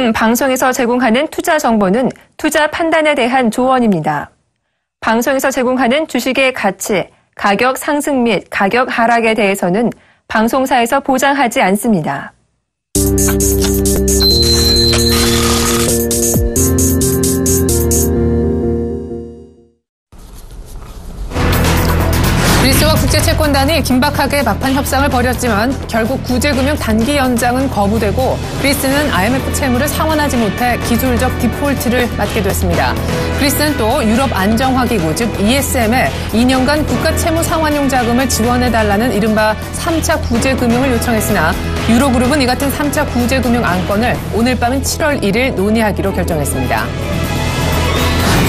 요즘 방송에서 제공하는 투자 정보는 투자 판단에 대한 조언입니다. 방송에서 제공하는 주식의 가치, 가격 상승 및 가격 하락에 대해서는 방송사에서 보장하지 않습니다. 그리스와 국제채권단이 긴박하게 막판 협상을 벌였지만 결국 구제금융 단기 연장은 거부되고 그리스는 IMF 채무를 상환하지 못해 기술적 디폴트를 맞게 됐습니다. 그리스는 또 유럽 안정화기구 즉 ESM에 2년간 국가 채무 상환용 자금을 지원해달라는 이른바 3차 구제금융을 요청했으나 유로그룹은 이 같은 3차 구제금융 안건을 오늘 밤인 7월 1일 논의하기로 결정했습니다.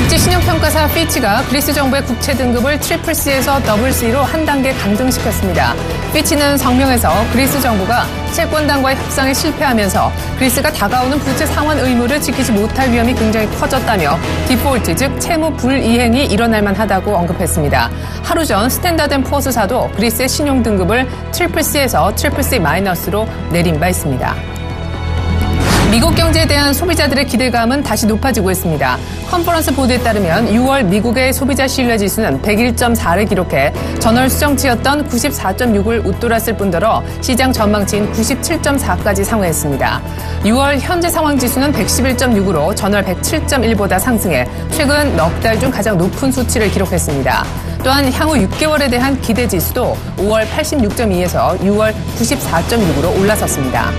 국제신용평가사 피치가 그리스 정부의 국채 등급을 CCC에서 CC로 한 단계 강등시켰습니다. 피치는 성명에서 그리스 정부가 채권단과의 협상에 실패하면서 그리스가 다가오는 부채 상환 의무를 지키지 못할 위험이 굉장히 커졌다며 디폴트 즉 채무 불이행이 일어날 만하다고 언급했습니다. 하루 전 스탠다드앤푸어스사도 그리스의 신용 등급을 CCC에서 CCC-로 내린 바 있습니다. 미국 경제에 대한 소비자들의 기대감은 다시 높아지고 있습니다. 컨퍼런스 보도에 따르면 6월 미국의 소비자 신뢰지수는 101.4를 기록해 전월 수정치였던 94.6을 웃돌았을 뿐더러 시장 전망치인 97.4까지 상회했습니다. 6월 현재 상황 지수는 111.6으로 전월 107.1보다 상승해 최근 넉 달 중 가장 높은 수치를 기록했습니다. 또한 향후 6개월에 대한 기대 지수도 5월 86.2에서 6월 94.6으로 올라섰습니다.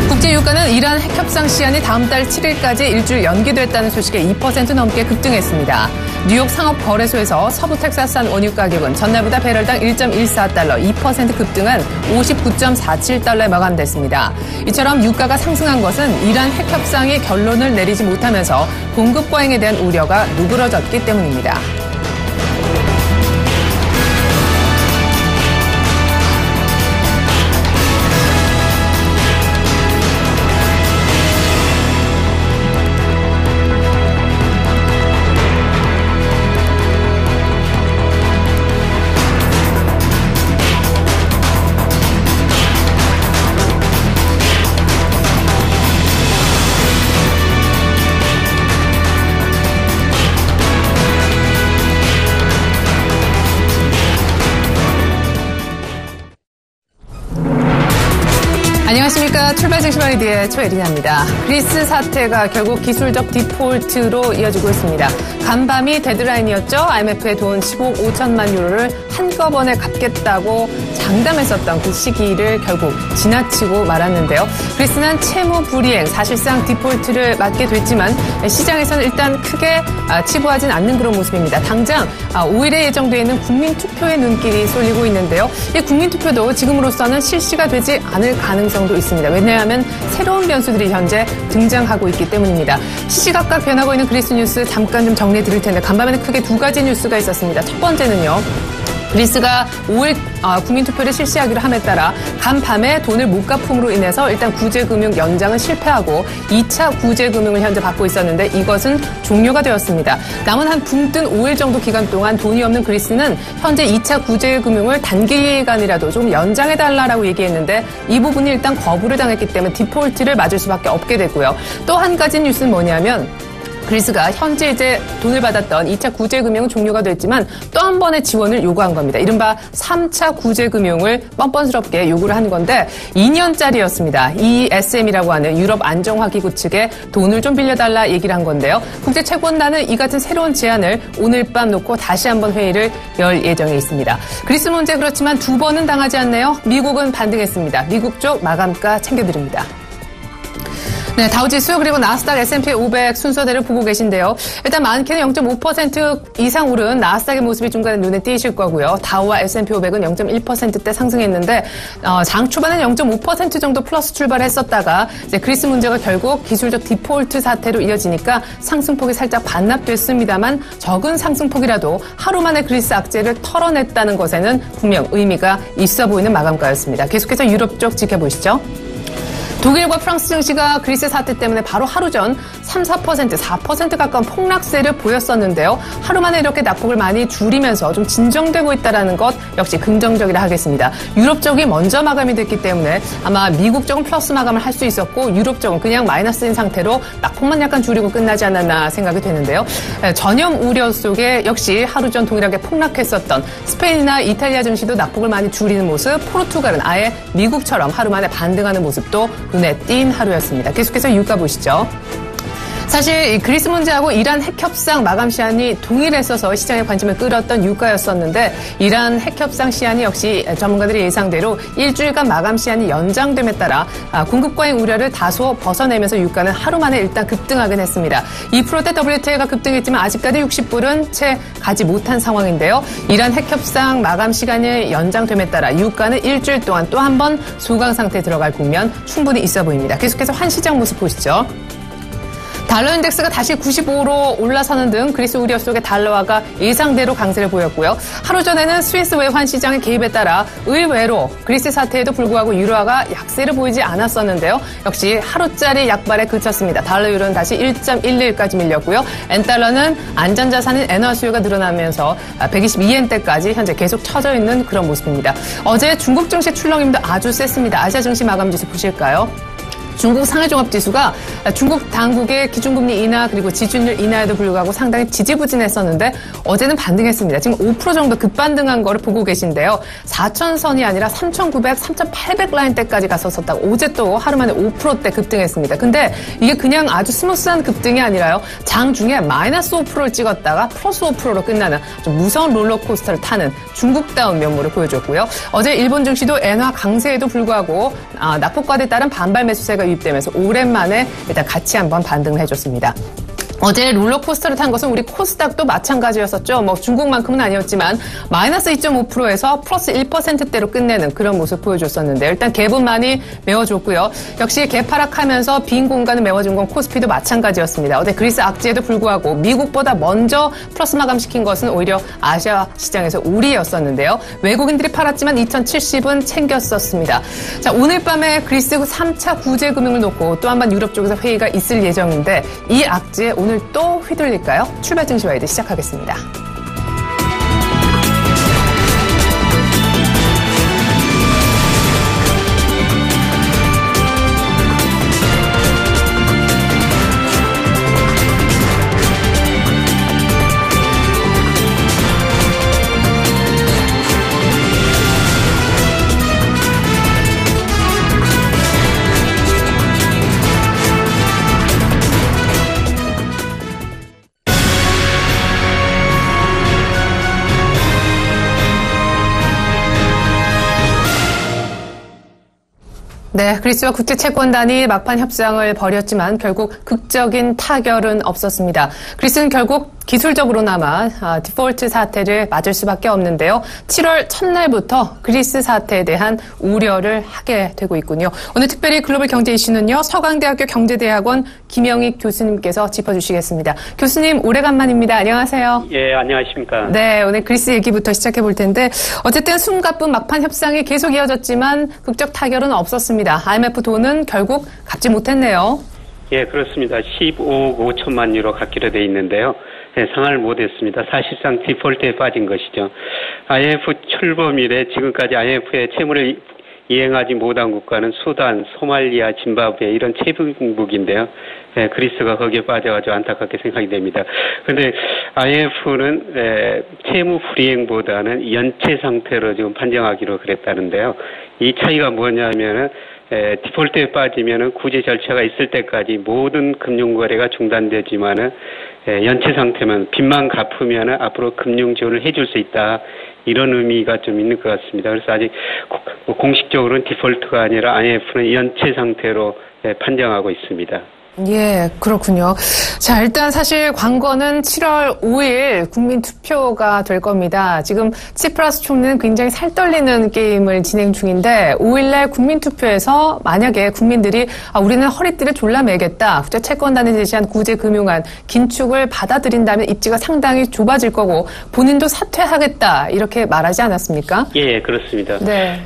국제유가는 이란 핵협상 시한이 다음 달 7일까지 일주일 연기됐다는 소식에 2% 넘게 급등했습니다. 뉴욕 상업거래소에서 서부 텍사스산 원유 가격은 전날보다 배럴당 1.14달러, 2% 급등한 59.47달러에 마감됐습니다. 이처럼 유가가 상승한 것은 이란 핵협상이 결론을 내리지 못하면서 공급 과잉에 대한 우려가 누그러졌기 때문입니다. 안녕하십니까. 출발증시바이디의 최예린입니다. 그리스 사태가 결국 기술적 디폴트로 이어지고 있습니다. 간밤이 데드라인이었죠. IMF에 돈 10억 5천만 유로를 한꺼번에 갚겠다고 장담했었던 그 시기를 결국 지나치고 말았는데요. 그리스는 채무 불이행, 사실상 디폴트를 맞게 됐지만 시장에서는 일단 크게 치부하진 않는 그런 모습입니다. 당장 5일에 예정되어 있는 국민투표의 눈길이 쏠리고 있는데요. 이 국민투표도 지금으로서는 실시가 되지 않을 가능성도 있습니다. 왜냐하면 새로운 변수들이 현재 등장하고 있기 때문입니다. 시시각각 변하고 있는 그리스 뉴스 잠깐 좀 정리해 드릴 텐데 간밤에는 크게 두 가지 뉴스가 있었습니다. 첫 번째는요. 그리스가 5일 국민투표를 실시하기로 함에 따라 간밤에 돈을 못 갚음으로 인해서 일단 구제금융 연장은 실패하고 2차 구제금융을 현재 받고 있었는데 이것은 종료가 되었습니다. 남은 한 붕뜬 5일 정도 기간 동안 돈이 없는 그리스는 현재 2차 구제금융을 단기간이라도 좀 연장해달라고 얘기했는데 이 부분이 일단 거부를 당했기 때문에 디폴트를 맞을 수밖에 없게 됐고요. 또 한 가지 뉴스는 뭐냐면 그리스가 현재 이제 돈을 받았던 2차 구제금융은 종료가 됐지만 또 한 번의 지원을 요구한 겁니다. 이른바 3차 구제금융을 뻔뻔스럽게 요구를 한 건데 2년짜리였습니다. ESM이라고 하는 유럽 안정화기구 측에 돈을 좀 빌려달라 얘기를 한 건데요. 국제채권단은 이 같은 새로운 제안을 오늘 밤 놓고 다시 한번 회의를 열 예정에 있습니다. 그리스 문제 그렇지만 두 번은 당하지 않네요. 미국은 반등했습니다. 미국 쪽 마감가 챙겨드립니다. 네, 다우지수 그리고 나스닥 S&P 500 순서대로 보고 계신데요. 일단 많게는 0.5% 이상 오른 나스닥의 모습이 중간에 눈에 띄실 거고요. 다우와 S&P 500은 0.1%대 상승했는데 장 초반엔 0.5% 정도 플러스 출발했었다가 이제 그리스 문제가 결국 기술적 디폴트 사태로 이어지니까 상승폭이 살짝 반납됐습니다만 적은 상승폭이라도 하루 만에 그리스 악재를 털어냈다는 것에는 분명 의미가 있어 보이는 마감가였습니다. 계속해서 유럽 쪽 지켜보시죠. 독일과 프랑스 증시가 그리스 사태 때문에 바로 하루 전 3, 4% 가까운 폭락세를 보였었는데요. 하루 만에 이렇게 낙폭을 많이 줄이면서 좀 진정되고 있다는 것 역시 긍정적이라 하겠습니다. 유럽 쪽이 먼저 마감이 됐기 때문에 아마 미국 쪽은 플러스 마감을 할 수 있었고 유럽 쪽은 그냥 마이너스인 상태로 낙폭만 약간 줄이고 끝나지 않았나 생각이 되는데요. 전염 우려 속에 역시 하루 전 동일하게 폭락했었던 스페인이나 이탈리아 증시도 낙폭을 많이 줄이는 모습, 포르투갈은 아예 미국처럼 하루 만에 반등하는 모습도 눈에 띈 하루였습니다. 계속해서 유가 보시죠. 사실 그리스 문제하고 이란 핵협상 마감 시한이 동일했어서 시장의 관심을 끌었던 유가였었는데 이란 핵협상 시한이 역시 전문가들의 예상대로 일주일간 마감 시한이 연장됨에 따라 공급 과잉 우려를 다소 벗어내면서 유가는 하루 만에 일단 급등하긴 했습니다. 2%대 WTI가 급등했지만 아직까지 60불은 채 가지 못한 상황인데요. 이란 핵협상 마감 시간이 연장됨에 따라 유가는 일주일 동안 또 한 번 소강 상태에 들어갈 국면 충분히 있어 보입니다. 계속해서 환시장 모습 보시죠. 달러 인덱스가 다시 95로 올라서는 등 그리스 우려 속에 달러화가 예상대로 강세를 보였고요. 하루 전에는 스위스 외환 시장의 개입에 따라 의외로 그리스 사태에도 불구하고 유로화가 약세를 보이지 않았었는데요. 역시 하루짜리 약발에 그쳤습니다. 달러 유로는 다시 1.11까지 밀렸고요. 엔달러는 안전자산인 엔화 수요가 늘어나면서 122엔대까지 현재 계속 처져 있는 그런 모습입니다. 어제 중국 증시 출렁임도 아주 셌습니다. 아시아 증시 마감 지수 보실까요? 중국 상하종합지수가 중국 당국의 기준금리 인하 그리고 지준율 인하에도 불구하고 상당히 지지부진했었는데 어제는 반등했습니다. 지금 5% 정도 급반등한 거를 보고 계신데요. 4,000선이 아니라 3,900, 3,800 라인대까지 갔었다고 어제 또 하루 만에 5%대 급등했습니다. 근데 이게 그냥 아주 스무스한 급등이 아니라요. 장중에 마이너스 5%를 찍었다가 플러스 5%로 끝나는 좀 무서운 롤러코스터를 타는 중국다운 면모를 보여줬고요. 어제 일본 증시도 엔화 강세에도 불구하고 낙폭과에 따른 반발 매수세가 유입되면서 오랜만에 일단 같이 한번 반등을 해줬습니다. 어제 롤러코스터를 탄 것은 우리 코스닥도 마찬가지였었죠. 뭐 중국만큼은 아니었지만 마이너스 2.5%에서 플러스 1%대로 끝내는 그런 모습 보여줬었는데 일단 갭은 많이 메워줬고요. 역시 갭하락하면서 빈 공간을 메워준 건 코스피도 마찬가지였습니다. 어제 그리스 악재에도 불구하고 미국보다 먼저 플러스 마감시킨 것은 오히려 아시아 시장에서 우리였었는데요. 외국인들이 팔았지만 2070은 챙겼었습니다. 자, 오늘 밤에 그리스 3차 구제 금융을 놓고 또 한 번 유럽 쪽에서 회의가 있을 예정인데 이 악재 오늘 또 휘둘릴까요? 출발 증시 와이드 시작하겠습니다. 네, 그리스와 국제채권단이 막판 협상을 벌였지만 결국 극적인 타결은 없었습니다. 그리스는 결국 기술적으로나마 디폴트 사태를 맞을 수밖에 없는데요. 7월 첫날부터 그리스 사태에 대한 우려를 하게 되고 있군요. 오늘 특별히 글로벌 경제 이슈는요. 서강대학교 경제대학원 김영익 교수님께서 짚어주시겠습니다. 교수님 오래간만입니다. 안녕하세요. 예, 안녕하십니까. 네, 오늘 그리스 얘기부터 시작해 볼 텐데 어쨌든 숨가쁜 막판 협상이 계속 이어졌지만 극적 타결은 없었습니다. IMF 돈은 결국 갚지 못했네요. 예, 그렇습니다. 15억 5천만 유로 갚기로 돼 있는데요. 네, 상환을 못했습니다. 사실상 디폴트에 빠진 것이죠. IMF 출범 이래 지금까지 IMF의 채무를 이행하지 못한 국가는 수단, 소말리아, 짐바브웨 이런 채무국인데요. 네, 그리스가 거기에 빠져가지고 안타깝게 생각이 됩니다. 그런데 IMF는 채무 불이행보다는 연체 상태로 지금 판정하기로 그랬다는데요. 이 차이가 뭐냐면은 디폴트에 빠지면은 구제 절차가 있을 때까지 모든 금융 거래가 중단되지만은 연체 상태면 빚만 갚으면은 앞으로 금융 지원을 해줄 수 있다. 이런 의미가 좀 있는 것 같습니다. 그래서 아직 공식적으로는 디폴트가 아니라 IMF는 연체 상태로 판정하고 있습니다. 예, 그렇군요. 자, 일단 사실 관건은 7월 5일 국민 투표가 될 겁니다. 지금 치프라스 총리는 굉장히 살떨리는 게임을 진행 중인데 5일날 국민 투표에서 만약에 국민들이 우리는 허리띠를 졸라매겠다. 국제채권단이 제시한 구제금융안 긴축을 받아들인다면 입지가 상당히 좁아질 거고 본인도 사퇴하겠다. 이렇게 말하지 않았습니까? 예, 그렇습니다. 네.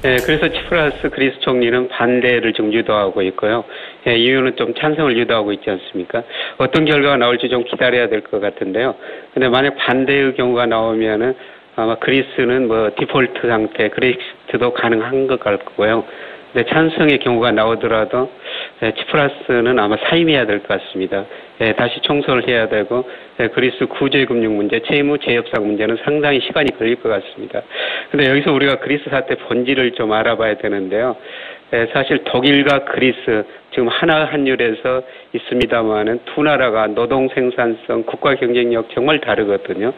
그래서 치프라스 그리스 총리는 반대를 좀 유도하고 있고요. 이유는 좀 찬성을 유도하고 있지 않습니까? 어떤 결과가 나올지 좀 기다려야 될 것 같은데요. 근데 만약 반대의 경우가 나오면은 아마 그리스는 뭐 디폴트 상태, 그렉시트도 가능한 것 같고요. 근데 찬성의 경우가 나오더라도 치프라스는 아마 사임해야 될 것 같습니다. 다시 총선을 해야 되고 그리스 구제금융 문제, 채무, 재협상 문제는 상당히 시간이 걸릴 것 같습니다. 근데 여기서 우리가 그리스 사태 본질을 좀 알아봐야 되는데요. 사실 독일과 그리스 지금 하나 환율에서 있습니다만은 두 나라가 노동 생산성, 국가 경쟁력 정말 다르거든요.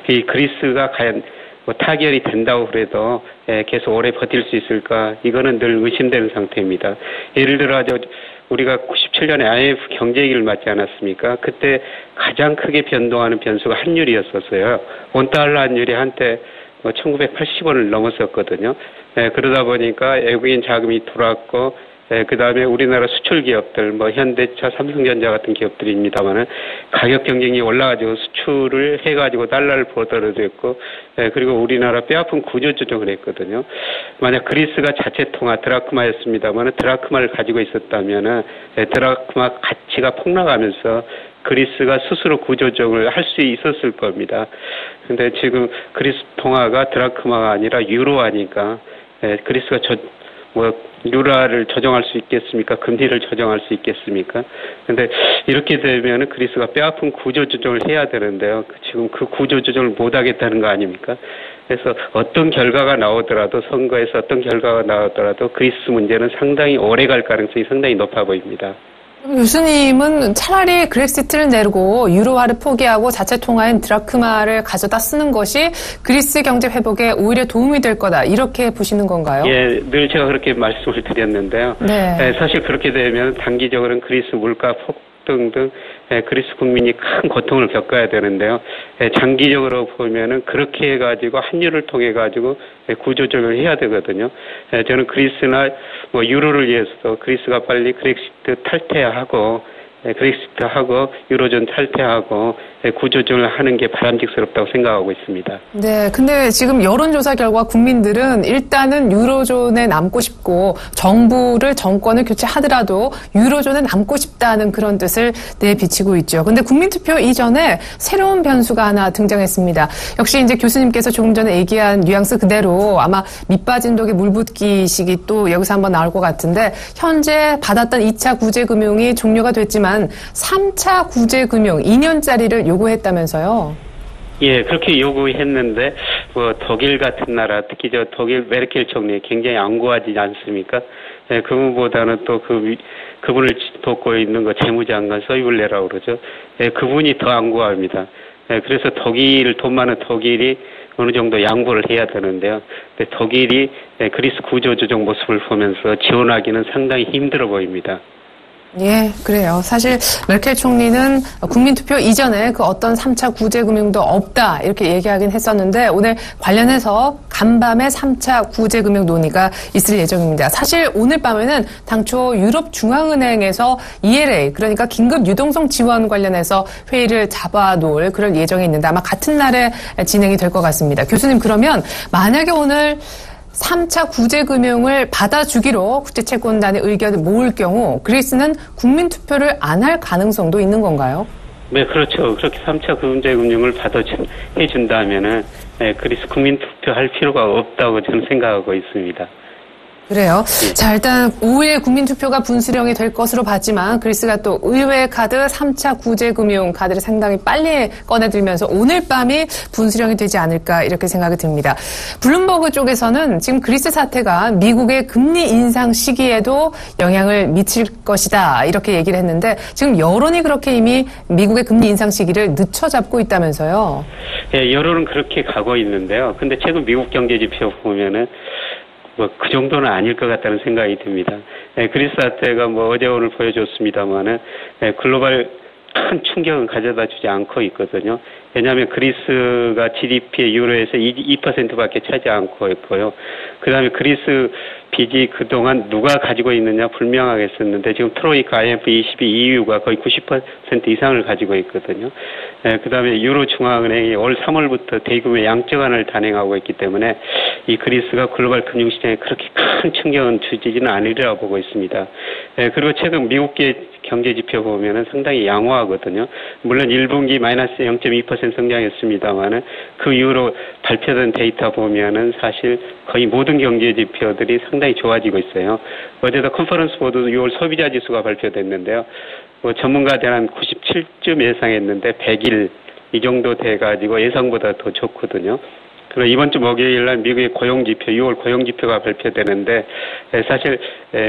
이 그리스가 과연 뭐 타결이 된다고 그래도 계속 오래 버틸 수 있을까? 이거는 늘 의심되는 상태입니다. 예를 들어 우리가 97년에 IMF 경제위기를 맞지 않았습니까? 그때 가장 크게 변동하는 변수가 환율이었었어요. 원달러 환율이 한때 1980원을 넘었었거든요. 그러다 보니까 외국인 자금이 들어왔고 그 다음에 우리나라 수출 기업들, 뭐 현대차, 삼성전자 같은 기업들입니다만은 가격 경쟁이 올라가지고 수출을 해가지고 달러를 벌어들였고, 그리고 우리나라 뼈아픈 구조 조정을 했거든요. 만약 그리스가 자체 통화 드라크마였습니다만은 드라크마를 가지고 있었다면은 드라크마 가치가 폭락하면서 그리스가 스스로 구조조정을 할 수 있었을 겁니다. 근데 지금 그리스 통화가 드라크마가 아니라 유로화니까 그리스가 유라를 조정할 수 있겠습니까? 금리를 조정할 수 있겠습니까? 근데 이렇게 되면은 그리스가 뼈아픈 구조 조정을 해야 되는데요. 지금 그 구조 조정을 못 하겠다는 거 아닙니까? 그래서 어떤 결과가 나오더라도 선거에서 어떤 결과가 나오더라도 그리스 문제는 상당히 오래 갈 가능성이 상당히 높아 보입니다. 교수님은 차라리 그렉시트를 내고 유로화를 포기하고 자체 통화인 드라크마를 가져다 쓰는 것이 그리스 경제 회복에 오히려 도움이 될 거다 이렇게 보시는 건가요? 예, 늘 제가 그렇게 말씀을 드렸는데요. 네. 사실 그렇게 되면 단기적으로는 그리스 물가 폭등 등 그리스 국민이 큰 고통을 겪어야 되는데요. 장기적으로 보면은 그렇게 해가지고 환율을 통해 가지고 구조조정을 해야 되거든요. 저는 그리스나 뭐 유로를 위해서도 그리스가 빨리 그렉시트 탈퇴하고 그렉시트하고 유로존 탈퇴하고 구조조정을 하는 게 바람직스럽다고 생각하고 있습니다. 네, 근데 지금 여론조사 결과 국민들은 일단은 유로존에 남고 싶고 정권을 교체하더라도 유로존에 남고 싶다는 그런 뜻을 내비치고 있죠. 근데 국민투표 이전에 새로운 변수가 하나 등장했습니다. 역시 이제 교수님께서 조금 전에 얘기한 뉘앙스 그대로 아마 밑빠진 독에 물 붓기식이 또 여기서 한번 나올 것 같은데 현재 받았던 2차 구제금융이 종료가 됐지만 3차 구제금융 2년짜리를 요구했다면서요? 예, 그렇게 요구했는데 뭐 독일 같은 나라, 특히 독일 메르켈 총리 굉장히 안구하지 않습니까? 그분보다는 또 그분을 돕고 있는 재무장관 서이블레라고 그러죠. 그분이 더 안구합니다. 그래서 돈 많은 독일이 어느 정도 양보를 해야 되는데요. 근데 독일이 그리스 구조조정 모습을 보면서 지원하기는 상당히 힘들어 보입니다. 예, 그래요. 사실 메르켈 총리는 국민투표 이전에 그 어떤 3차 구제금융도 없다 이렇게 얘기하긴 했었는데 오늘 관련해서 간밤에 3차 구제금융 논의가 있을 예정입니다. 사실 오늘 밤에는 당초 유럽중앙은행에서 ELA 그러니까 긴급 유동성 지원 관련해서 회의를 잡아놓을 그럴 예정이 있는데 아마 같은 날에 진행이 될 것 같습니다. 교수님 그러면 만약에 오늘 3차 구제금융을 받아주기로 국제채권단의 의견을 모을 경우 그리스는 국민투표를 안 할 가능성도 있는 건가요? 네, 그렇죠. 그렇게 3차 구제금융을 받아준다면은 그리스 국민투표 할 필요가 없다고 저는 생각하고 있습니다. 그래요. 자, 일단 5일 국민투표가 분수령이 될 것으로 봤지만 그리스가 또 의회 카드 3차 구제금융 카드를 상당히 빨리 꺼내들면서 오늘 밤이 분수령이 되지 않을까 이렇게 생각이 듭니다. 블룸버그 쪽에서는 지금 그리스 사태가 미국의 금리 인상 시기에도 영향을 미칠 것이다 이렇게 얘기를 했는데 지금 여론이 그렇게 이미 미국의 금리 인상 시기를 늦춰잡고 있다면서요. 예, 여론은 그렇게 가고 있는데요. 근데 최근 미국 경제 지표 보면은 그 정도는 아닐 것 같다는 생각이 듭니다. 그리스 사태가 어제 오늘 보여줬습니다만은 글로벌 큰 충격은 가져다 주지 않고 있거든요. 왜냐하면 그리스가 GDP의 유로에서 2%밖에 차지 않고 있고요. 그 다음에 그리스 빚이 그동안 누가 가지고 있느냐 불명하게 했었는데 지금 트로이카, IMF, ECB, EU가 거의 90% 이상을 가지고 있거든요. 그 다음에 유로 중앙은행이 올 3월부터 대규모 양적완을 단행하고 있기 때문에 이 그리스가 글로벌 금융시장에 그렇게 큰 충격은 주지는 않으리라고 보고 있습니다. 그리고 최근 미국 경제 지표 보면은 상당히 양호하거든요. 물론 1분기 마이너스 0.2% 성장했습니다만은 그 이후로 발표된 데이터 보면은 사실 거의 모든 경제 지표들이 상당히 좋아지고 있어요. 어제도 컨퍼런스 보드 6월 소비자 지수가 발표됐는데요. 전문가들 한 97쯤 예상했는데 100일 이 정도 돼가지고 예상보다 더 좋거든요. 그리고 이번 주 목요일 날 미국의 고용지표, 6월 고용지표가 발표되는데 사실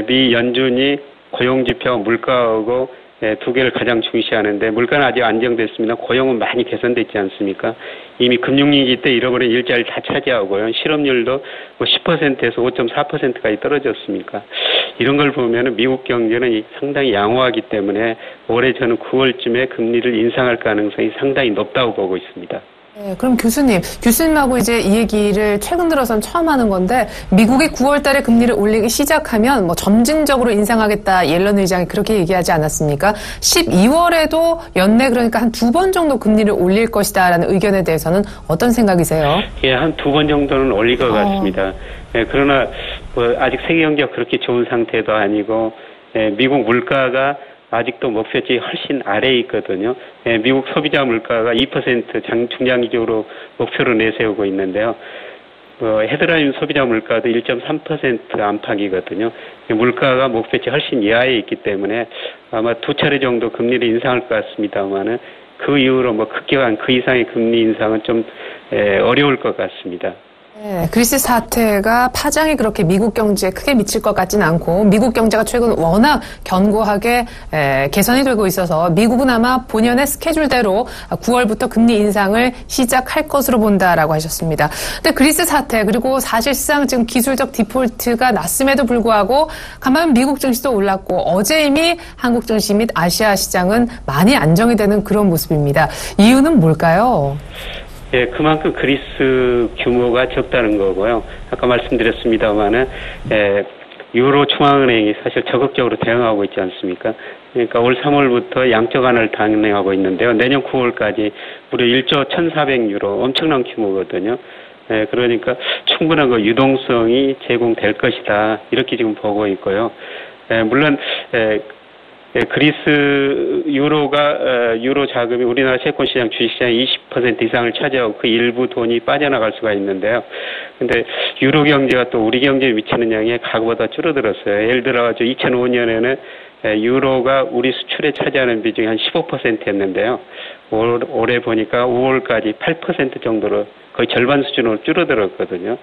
미 연준이 고용지표와 물가하고 두 개를 가장 중시하는데 물가는 아직 안정됐습니다. 고용은 많이 개선됐지 않습니까? 이미 금융위기 때 잃어버린 일자리를 다 차지하고요. 실업률도 10%에서 5.4%까지 떨어졌습니까? 이런 걸 보면은 미국 경제는 상당히 양호하기 때문에 올해 저는 9월쯤에 금리를 인상할 가능성이 상당히 높다고 보고 있습니다. 네, 그럼 교수님하고 이제 이 얘기를 최근 들어선 처음 하는 건데 미국이 9월 달에 금리를 올리기 시작하면 뭐 점진적으로 인상하겠다 옐런 의장이 그렇게 얘기하지 않았습니까? 12월에도 연내 그러니까 한 2번 정도 금리를 올릴 것이다라는 의견에 대해서는 어떤 생각이세요? 예, 한 2번 정도는 올릴 것 같습니다. 예, 그러나 아직 세계 경제가 그렇게 좋은 상태도 아니고 미국 물가가 아직도 목표치 훨씬 아래에 있거든요. 미국 소비자 물가가 2% 중장기적으로 목표로 내세우고 있는데요. 헤드라인 소비자 물가도 1.3% 안팎이거든요. 물가가 목표치 훨씬 이하에 있기 때문에 아마 2차례 정도 금리를 인상할 것 같습니다만은 그 이후로 급격한 그 이상의 금리 인상은 좀 어려울 것 같습니다. 네, 그리스 사태가 파장이 그렇게 미국 경제에 크게 미칠 것 같지는 않고 미국 경제가 최근 워낙 견고하게 개선이 되고 있어서 미국은 아마 본연의 스케줄대로 9월부터 금리 인상을 시작할 것으로 본다라고 하셨습니다. 근데 그리스 사태 그리고 사실상 지금 기술적 디폴트가 났음에도 불구하고 간밤에 미국 증시도 올랐고 어제 이미 한국 증시 및 아시아 시장은 많이 안정이 되는 그런 모습입니다. 이유는 뭘까요? 예, 그만큼 그리스 규모가 적다는 거고요. 아까 말씀드렸습니다만은, 유로 중앙은행이 사실 적극적으로 대응하고 있지 않습니까? 그러니까 올 3월부터 양적 완화를 단행하고 있는데요. 내년 9월까지 무려 1조 1,400유로 엄청난 규모거든요. 그러니까 충분한 그 유동성이 제공될 것이다. 이렇게 지금 보고 있고요. 물론, 그리스 유로 자금이 우리나라 채권시장, 주식시장 20% 이상을 차지하고 그 일부 돈이 빠져나갈 수가 있는데요. 근데 유로 경제가 또 우리 경제에 미치는 영향이 과거보다 줄어들었어요. 예를 들어 2005년에는 유로가 우리 수출에 차지하는 비중이 한 15%였는데요. 올해 보니까 5월까지 8% 정도로 거의 절반 수준으로 줄어들었거든요.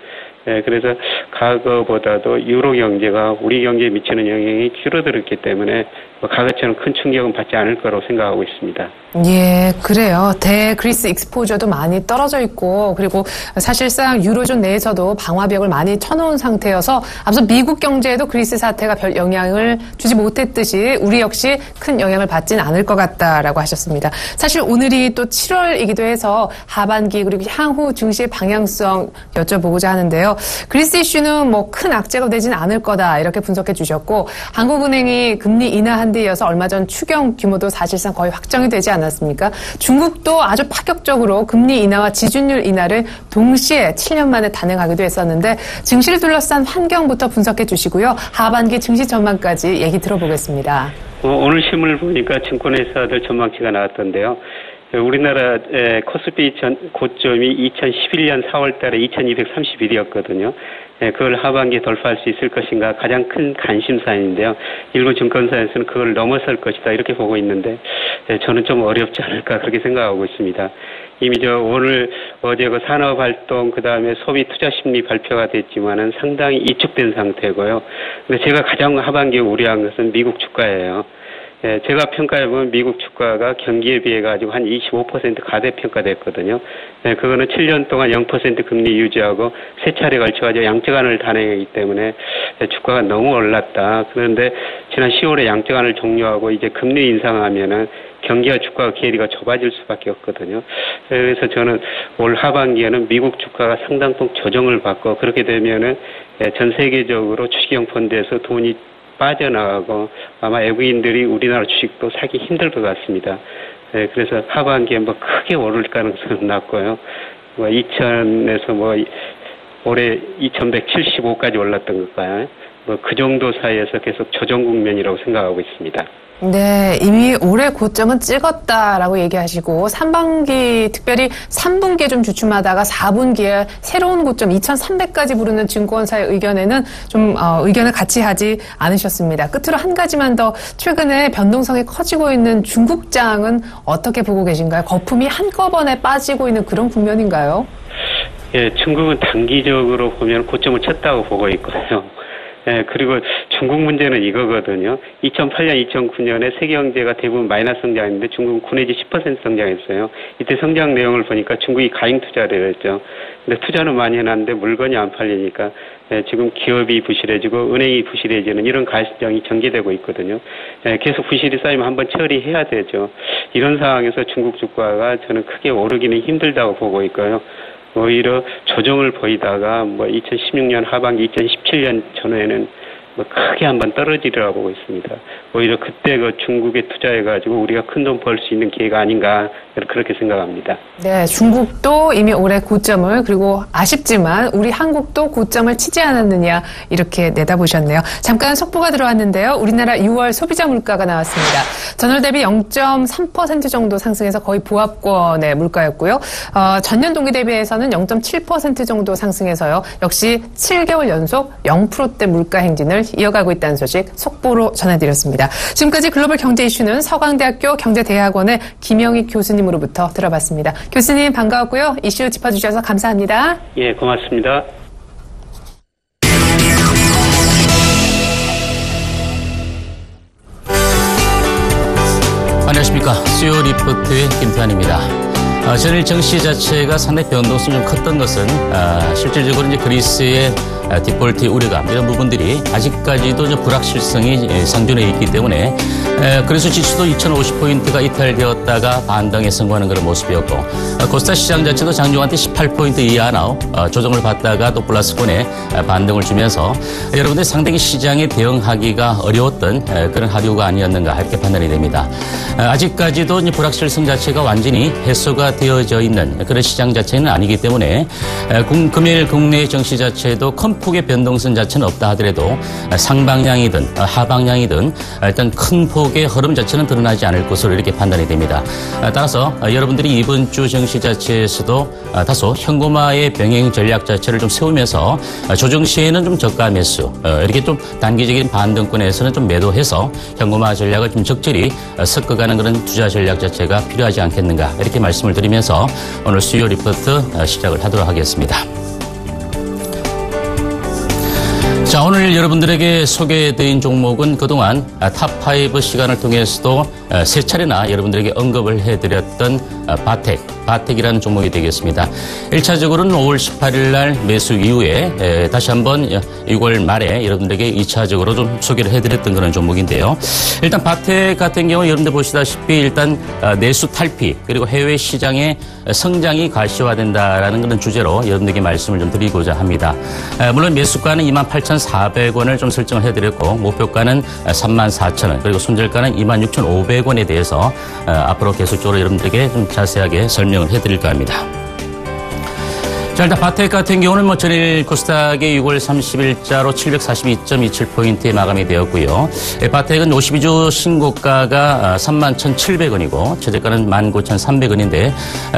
그래서 과거보다도 유로 경제가 우리 경제에 미치는 영향이 줄어들었기 때문에 과거처럼 큰 충격은 받지 않을 거라고 생각하고 있습니다. 예, 그래요. 대그리스 익스포저도 많이 떨어져 있고 그리고 사실상 유로존 내에서도 방화벽을 많이 쳐놓은 상태여서 앞서 미국 경제에도 그리스 사태가 별 영향을 주지 못했듯이 우리 역시 큰 영향을 받지는 않을 것 같다라고 하셨습니다. 사실 오늘이 또 7월이기도 해서 하반기 그리고 향후 증시의 방향성 여쭤보고자 하는데요. 그리스 이슈는 큰 악재가 되지는 않을 거다 이렇게 분석해 주셨고 한국은행이 금리 인하한 데 이어서 얼마 전 추경 규모도 사실상 거의 확정이 되지 않았습니까? 중국도 아주 파격적으로 금리 인하와 지준율 인하를 동시에 7년 만에 단행하기도 했었는데 증시를 둘러싼 환경부터 분석해 주시고요. 하반기 증시 전망까지 얘기 들어보겠습니다. 오늘 신문을 보니까 증권회사들 전망치가 나왔던데요. 우리나라 코스피 고점이 2011년 4월 달에 2231이었거든요. 그걸 하반기에 돌파할 수 있을 것인가 가장 큰 관심사인데요. 일부 증권사에서는 그걸 넘어설 것이다 이렇게 보고 있는데 저는 좀 어렵지 않을까 그렇게 생각하고 있습니다. 이미 어제 그 산업활동 그다음에 소비 투자 심리 발표가 됐지만은 상당히 이축된 상태고요. 근데 제가 가장 하반기에 우려한 것은 미국 주가예요. 제가 평가해보면 미국 주가가 경기에 비해 가지고 한 25% 가대평가됐거든요. 그거는 7년 동안 0% 금리 유지하고 세 차례 걸쳐가지고 양적 완화를 단행하기 때문에 주가가 너무 올랐다. 그런데 지난 10월에 양적 완화를 종료하고 이제 금리 인상하면은 경기와 주가가 괴리가 좁아질 수밖에 없거든요. 그래서 저는 올 하반기에는 미국 주가가 상당폭 조정을 받고 그렇게 되면은 전 세계적으로 주식형 펀드에서 돈이 빠져나가고 아마 외국인들이 우리나라 주식도 사기 힘들 것 같습니다. 그래서 하반기에 크게 오를 가능성은 낮고요. 2,000에서 올해 2,175까지 올랐던 걸까요? 뭐 그 정도 사이에서 계속 조정 국면이라고 생각하고 있습니다. 네, 이미 올해 고점은 찍었다라고 얘기하시고 3분기 특별히 3분기에 좀 주춤하다가 4분기에 새로운 고점 2,300까지 부르는 증권사의 의견에는 좀 의견을 같이 하지 않으셨습니다. 끝으로 한 가지만 더 최근에 변동성이 커지고 있는 중국장은 어떻게 보고 계신가요? 거품이 한꺼번에 빠지고 있는 그런 국면인가요? 예, 중국은 단기적으로 보면 고점을 쳤다고 보고 있거든요. 예, 그리고 중국 문제는 이거거든요. 2008년, 2009년에 세계 경제가 대부분 마이너스 성장했는데 중국은 9 내지 10% 성장했어요. 이때 성장 내용을 보니까 중국이 가행 투자를 했죠. 근데 투자는 많이 해놨는데 물건이 안 팔리니까 지금 기업이 부실해지고 은행이 부실해지는 이런 가시장이 전개되고 있거든요. 계속 부실이 쌓이면 한번 처리해야 되죠. 이런 상황에서 중국 주가가 저는 크게 오르기는 힘들다고 보고 있고요. 오히려 조정을 보이다가 2016년 하반기, 2017년 전후에는 크게 한번 떨어지리라고 보고 있습니다. 오히려 그때 중국에 투자해가지고 우리가 큰 돈 벌 수 있는 기회가 아닌가 그렇게 생각합니다. 네, 중국도 이미 올해 고점을 그리고 아쉽지만 우리 한국도 고점을 치지 않았느냐 이렇게 내다보셨네요. 잠깐 속보가 들어왔는데요. 우리나라 6월 소비자 물가가 나왔습니다. 전월 대비 0.3% 정도 상승해서 거의 보합권의 물가였고요. 전년 동기 대비해서는 0.7% 정도 상승해서요. 역시 7개월 연속 0%대 물가 행진을 이어가고 있다는 소식 속보로 전해드렸습니다. 지금까지 글로벌 경제 이슈는 서강대학교 경제대학원의 김영익 교수님으로부터 들어봤습니다. 교수님 반가웠고요. 이슈 짚어주셔서 감사합니다. 예, 고맙습니다. 안녕하십니까. 수요 리포트의 김태환입니다. 전일 정시 자체가 상당히 변동성이 좀 컸던 것은 실질적으로 이제 그리스의 디폴트 우려감 이런 부분들이 아직까지도 좀 불확실성이 상존해 있기 때문에 그래서 지수도 2,050포인트가 이탈되었다가 반등에 성공하는 그런 모습이었고 코스타 시장 자체도 장중한테 18포인트 이하 조정을 받다가 또 플러스권에 반등을 주면서 여러분들 상당히 시장에 대응하기가 어려웠던 그런 하루가 아니었는가 이렇게 판단이 됩니다. 아직까지도 이제 불확실성 자체가 완전히 해소가 되어져 있는 그런 시장 자체는 아니기 때문에 금일 국내 정시 자체도 큰 폭의 변동성 자체는 없다 하더라도 상방향이든 하방향이든 일단 큰 폭의 흐름 자체는 드러나지 않을 것으로 이렇게 판단이 됩니다. 따라서 여러분들이 이번 주 정시 자체에서도 다소 현금화의 병행 전략 자체를 좀 세우면서 조정 시에는 좀 저가 매수 이렇게 좀 단기적인 반등권에서는 좀 매도해서 현금화 전략을 좀 적절히 섞어가는 그런 투자 전략 자체가 필요하지 않겠는가 이렇게 말씀을 드리면서 오늘 수요 리포트 시작을 하도록 하겠습니다. 자, 오늘 여러분들에게 소개해드린 종목은 그동안 탑5 시간을 통해서도 세 차례나 여러분들에게 언급을 해드렸던 바텍이라는 종목이 되겠습니다. 1차적으로는 5월 18일 날 매수 이후에 다시 한번 6월 말에 여러분들에게 2차적으로 좀 소개를 해드렸던 그런 종목인데요. 일단 바텍 같은 경우 여러분들 보시다시피 일단 내수 탈피 그리고 해외 시장의 성장이 가시화된다라는 그런 주제로 여러분들에게 말씀을 좀 드리고자 합니다. 물론 매수가는 28,400원을 좀 설정을 해드렸고 목표가는 34,000원 그리고 손절가는 26,500원에 대해서 앞으로 계속적으로 여러분들에게 좀 자세하게 설명을 해드릴까 합니다. 자, 일단 바텍 같은 경우는 전일 코스닥의 6월 30일자로 742.27포인트에 마감이 되었고요. 바텍은 52주 신고가가 31,700원이고 최저가는 19,300원인데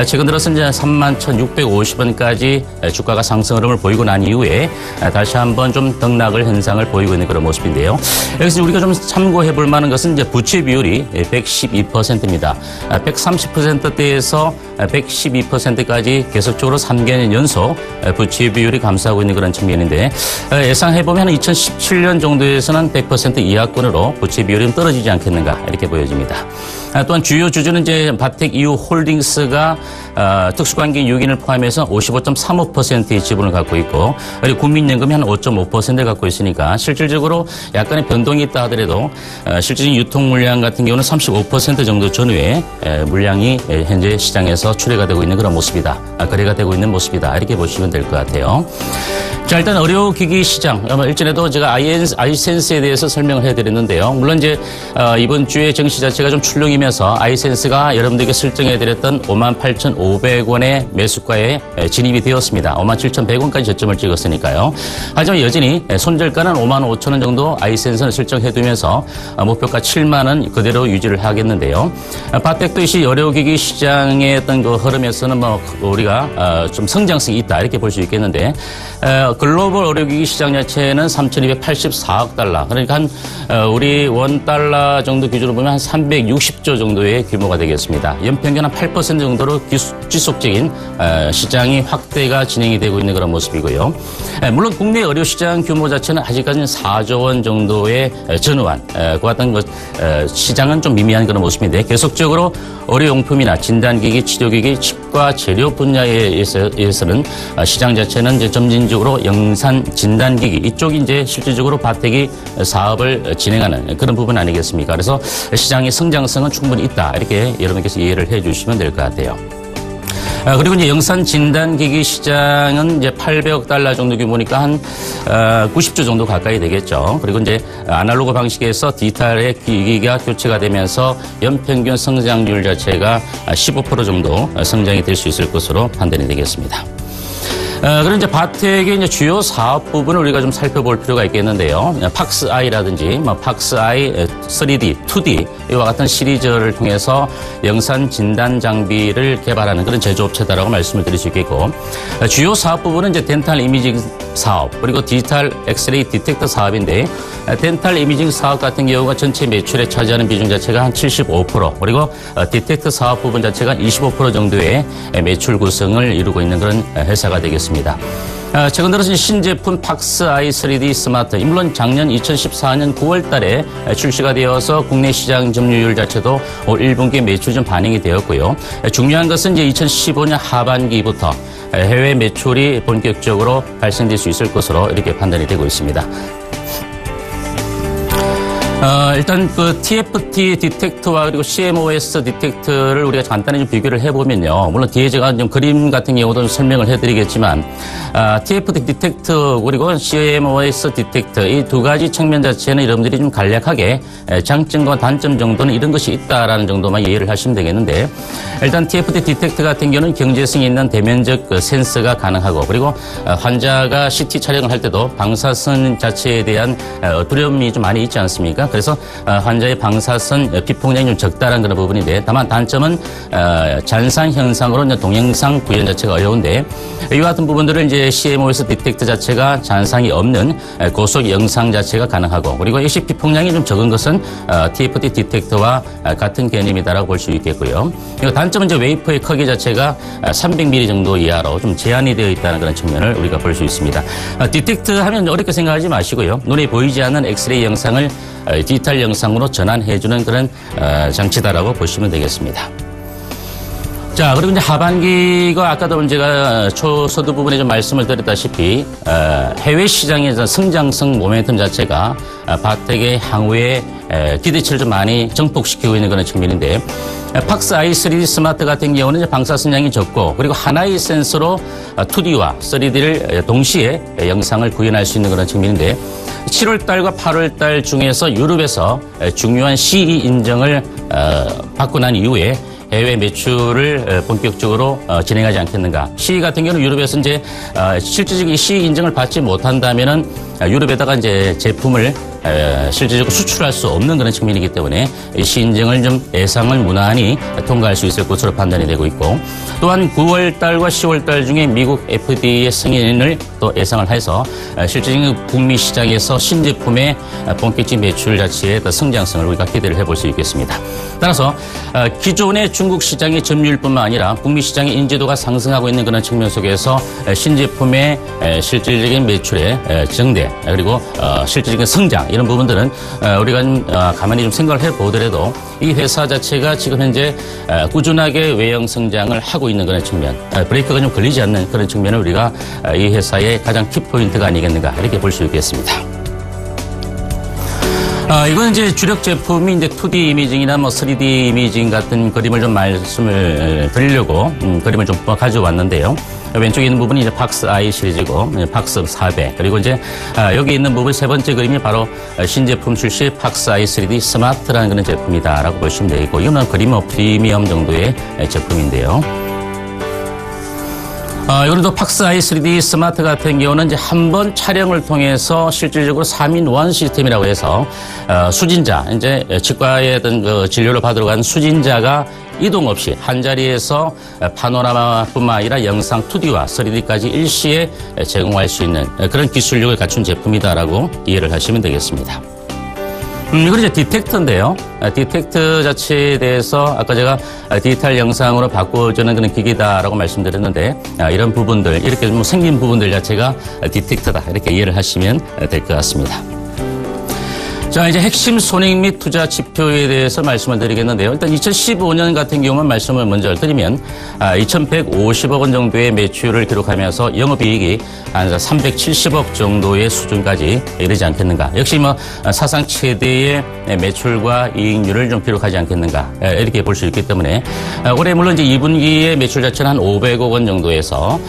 최근 들어서 이제 31,650원까지 주가가 상승 흐름을 보이고 난 이후에 다시 한번 좀 등락을 현상을 보이고 있는 그런 모습인데요. 여기서 우리가 좀 참고해 볼 만한 것은 이제 부채 비율이 112%입니다. 130%대에서 112%까지 계속적으로 3개년 연속 부채 비율이 감소하고 있는 그런 측면인데 예상해보면 2017년 정도에서는 100% 이하권으로 부채 비율이 떨어지지 않겠는가 이렇게 보여집니다. 또한 주요 주주는 이제 바텍 이후 홀딩스가 특수관계 6인을 포함해서 55.35%의 지분을 갖고 있고 그리고 국민연금이 한 5.5%를 갖고 있으니까 실질적으로 약간의 변동이 있다 하더라도 실질적인 유통 물량 같은 경우는 35% 정도 전후에 물량이 현재 시장에서 출회가 되고 있는 그런 모습이다. 거래가 되고 있는 모습이다. 이렇게 보시면 될 것 같아요. 자, 일단 의료기기 시장. 일전에도 제가 아이센스에 대해서 설명을 해드렸는데요. 물론 이제 이번 주에 정시 자체가 좀 출렁이면서 아이센스가 여러분들에게 설정해드렸던 58,500 5,500원의 매수가에 진입이 되었습니다. 57,100원까지 저점을 찍었으니까요. 하지만 여전히 손절가는 55,000원 정도 아이센서는 설정해두면서 목표가 7만 원 그대로 유지를 하겠는데요. 바텍도 이 의료기기 시장의 어떤 그 흐름에서는 뭐 우리가 좀 성장성이 있다 이렇게 볼 수 있겠는데 글로벌 의료기기 시장 자체는 3,284억 달러 그러니까 한 우리 $1 정도 기준으로 보면 한 360조 정도의 규모가 되겠습니다. 연평균 한 8% 정도로 지속적인 시장이 확대가 진행이 되고 있는 그런 모습이고요. 물론 국내 의료 시장 규모 자체는 아직까지는 4조 원 정도의 전후한 그 같은 시장은 좀 미미한 그런 모습인데 계속적으로 의료용품이나 진단기기, 치료기기, 치과 재료 분야에서는 시장 자체는 이제 점진적으로 영산 진단기기 이쪽이 이제 실질적으로 바텍이 사업을 진행하는 그런 부분 아니겠습니까? 그래서 시장의 성장성은 충분히 있다 이렇게 여러분께서 이해를 해주시면 될 것 같아요. 그리고 이제 영산 진단기기 시장은 이제 800억 달러 정도 규모니까 한 90조 정도 가까이 되겠죠. 그리고 이제 아날로그 방식에서 디지털의 기기가 교체가 되면서 연평균 성장률 자체가 15% 정도 성장이 될 수 있을 것으로 판단이 되겠습니다. 그런 이제 바텍의 이제 주요 사업 부분을 우리가 좀 살펴볼 필요가 있겠는데요. 팍스아이라든지 팍스아이 3D, 2D 이와 같은 시리즈를 통해서 영산 진단 장비를 개발하는 그런 제조업체다라고 말씀을 드릴 수 있겠고 주요 사업 부분은 이제 덴탈 이미징 사업 그리고 디지털 엑스레이 디텍터 사업인데 덴탈 이미징 사업 같은 경우가 전체 매출에 차지하는 비중 자체가 한 75% 그리고 디텍터 사업 부분 자체가 한 25% 정도의 매출 구성을 이루고 있는 그런 회사가 되겠습니다. 최근 들어서 신제품 팍스아이 3D 스마트 물론 작년 2014년 9월 달에 출시가 되어서 국내 시장 점유율 자체도 올 1분기 매출 좀 반영이 되었고요. 중요한 것은 이제 2015년 하반기부터 해외 매출이 본격적으로 발생될 수 있을 것으로 이렇게 판단이 되고 있습니다. 일단 그 TFT 디텍터와 그리고 CMOS 디텍터를 우리가 간단히 좀 비교를 해보면요. 물론 뒤에 제가 좀 그림 같은 경우도 좀 설명을 해드리겠지만 TFT 디텍터 그리고 CMOS 디텍터 이 두 가지 측면 자체는 여러분들이 좀 간략하게 장점과 단점 정도는 이런 것이 있다라는 정도만 이해를 하시면 되겠는데 일단 TFT 디텍터 같은 경우는 경제성이 있는 대면적 센서가 가능하고 그리고 환자가 CT 촬영을 할 때도 방사선 자체에 대한 두려움이 좀 많이 있지 않습니까? 그래서 환자의 방사선 비폭량이 좀 적다라는 그런 부분인데 다만 단점은 잔상 현상으로 이제 동영상 구현 자체가 어려운데 이와 같은 부분들을 이제 CMOS 디텍터 자체가 잔상이 없는 고속 영상 자체가 가능하고 그리고 역시 비폭량이 좀 적은 것은 TFT 디텍터와 같은 개념이다라고 볼 수 있겠고요. 그리고 단점은 이제 웨이퍼의 크기 자체가 300mm 정도 이하로 좀 제한이 되어 있다는 그런 측면을 우리가 볼 수 있습니다. 디텍터 하면 어렵게 생각하지 마시고요. 눈에 보이지 않는 엑스레이 영상을 디지털 영상으로 전환해주는 그런 장치다라고 보시면 되겠습니다. 자, 그리고 이제 하반기가 아까도 제가 초서두 부분에 좀 말씀을 드렸다시피 해외 시장의 성장성 모멘텀 자체가 바텍의 향후에 기대치를 좀 많이 증폭시키고 있는 그런 측면인데 팍스아이 3D 스마트 같은 경우는 이제 방사선량이 적고 그리고 하나의 센서로 2D와 3D를 동시에 영상을 구현할 수 있는 그런 측면인데 7월달과 8월달 중에서 유럽에서 중요한 CE 인정을 받고 난 이후에 해외 매출을 본격적으로 진행하지 않겠는가. CE 같은 경우는 유럽에서 이제 실질적인 CE 인정을 받지 못한다면은 유럽에다가 이제 제품을 실질적으로 수출할 수 없는 그런 측면이기 때문에 CE 인정을 좀 예상을 무난히 통과할 수 있을 것으로 판단이 되고 있고 또한 9월 달과 10월 달 중에 미국 FDA의 승인을 또 예상을 해서 실질적인 북미 시장에서 신제품의 본격적인 매출 자체의 성장성을 우리가 기대를 해볼 수 있겠습니다. 따라서 기존의 중국 시장의 점유율뿐만 아니라 북미 시장의 인지도가 상승하고 있는 그런 측면 속에서 신제품의 실질적인 매출의 증대 그리고 실질적인 성장 이런 부분들은 우리가 좀 가만히 좀 생각을 해보더라도 이 회사 자체가 지금 현재 꾸준하게 외형 성장을 하고 있는 그런 측면 브레이크가 좀 걸리지 않는 그런 측면을 우리가 이 회사의 가장 키포인트가 아니겠는가 이렇게 볼 수 있겠습니다. 이건 이제 주력 제품이 이제 2D 이미징이나 뭐 3D 이미징 같은 그림을 좀 말씀을 드리려고 그림을 좀 가져왔는데요. 왼쪽에 있는 부분이 이제 팍스아이 시리즈고, 팍스 400. 그리고 이제 여기 있는 부분 세 번째 그림이 바로 신제품 출시 팍스아이 3D 스마트라는 그런 제품이다라고 보시면 되겠고, 이거는 그림 프리미엄 정도의 제품인데요. 이번에 또 팍스아이 3D 스마트 같은 경우는 이제 한 번 촬영을 통해서 실질적으로 3인 원 시스템이라고 해서 수진자, 이제 치과의 어떤 그 진료를 받으러 간 수진자가 이동 없이 한 자리에서 파노라마뿐만 아니라 영상 2D와 3D까지 일시에 제공할 수 있는 그런 기술력을 갖춘 제품이다라고 이해를 하시면 되겠습니다. 그리고 이제 디텍터인데요. 디텍터 자체에 대해서 아까 제가 디지털 영상으로 바꿔주는 그런 기기다라고 말씀드렸는데 이런 부분들, 이렇게 좀 생긴 부분들 자체가 디텍터다 이렇게 이해를 하시면 될 것 같습니다. 자, 이제 핵심 손익 및 투자 지표에 대해서 말씀을 드리겠는데요. 일단 2015년 같은 경우만 말씀을 먼저 드리면 2,150억 원 정도의 매출을 기록하면서 영업이익이 한 370억 정도의 수준까지 이르지 않겠는가. 역시 뭐 사상 최대의 매출과 이익률을 좀 기록하지 않겠는가. 이렇게 볼 수 있기 때문에 올해 물론 이제 2분기의 매출 자체는 한 500억 원 정도에서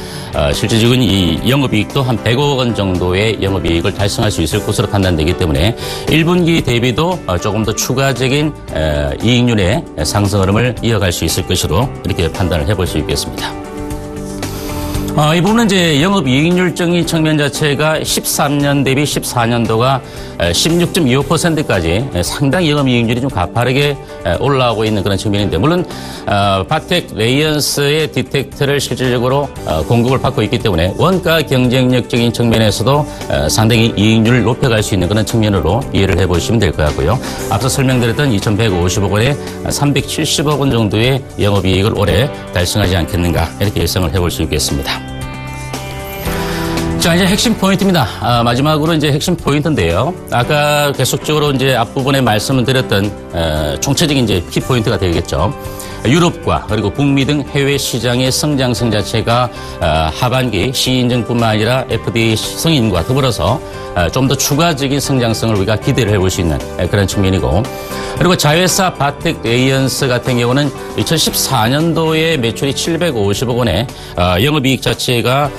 실질적인 이 영업이익도 한 100억 원 정도의 영업이익을 달성할 수 있을 것으로 판단되기 때문에 1분기 대비도 조금 더 추가적인 이익률의 상승 흐름을 이어갈 수 있을 것으로 이렇게 판단을 해볼 수 있겠습니다. 이 부분은 이제 영업이익률적인 측면 자체가 13년 대비 14년도가 16.25%까지 상당히 영업이익률이 좀 가파르게 올라오고 있는 그런 측면인데, 물론 바텍 레이언스의 디텍터를 실질적으로 공급을 받고 있기 때문에 원가 경쟁력적인 측면에서도 상당히 이익률을 높여갈 수 있는 그런 측면으로 이해를 해보시면 될 것 같고요. 앞서 설명드렸던 2,150억 원에 370억 원 정도의 영업이익을 올해 달성하지 않겠는가, 이렇게 예상을 해볼 수 있겠습니다. 자, 이제 핵심 포인트입니다. 마지막으로 이제 핵심 포인트인데요. 아까 계속적으로 이제 앞부분에 말씀을 드렸던 총체적인 이제 키 포인트가 되겠죠. 유럽과 그리고 북미 등 해외 시장의 성장성 자체가 하반기 시인증뿐만 아니라 FDA 승인과 더불어서 좀 더 추가적인 성장성을 우리가 기대를 해볼 수 있는 그런 측면이고, 그리고 자회사 바텍 레이언스 같은 경우는 2014년도에 매출이 750억 원에 영업이익 자체가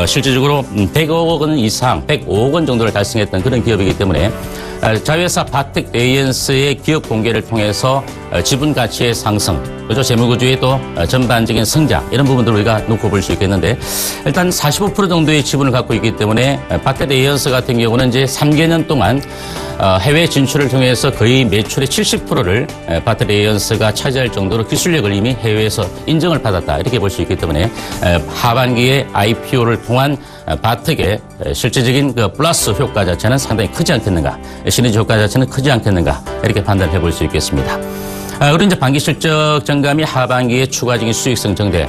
실질적으로 100억 원 이상, 105억 원 정도를 달성했던 그런 기업이기 때문에 자회사 바텍 레이언스의 기업 공개를 통해서 지분 가치의 상승, 그죠? 재무구조의 또 전반적인 성장, 이런 부분들을 우리가 놓고 볼 수 있겠는데, 일단 45% 정도의 지분을 갖고 있기 때문에 바텍 레이언스 같은 경우는 이제 3개년 동안 해외 진출을 통해서 거의 매출의 70%를 바텍 레이언스가 차지할 정도로 기술력을 이미 해외에서 인정을 받았다, 이렇게 볼 수 있기 때문에 하반기에 IPO를 통한 바텍의 실질적인 그 플러스 효과 자체는 상당히 크지 않겠는가, 시너지 효과 자체는 크지 않겠는가, 이렇게 판단해 볼 수 있겠습니다. 그리고 이제 반기 실적 증가 및 하반기의 추가적인 수익성 증대.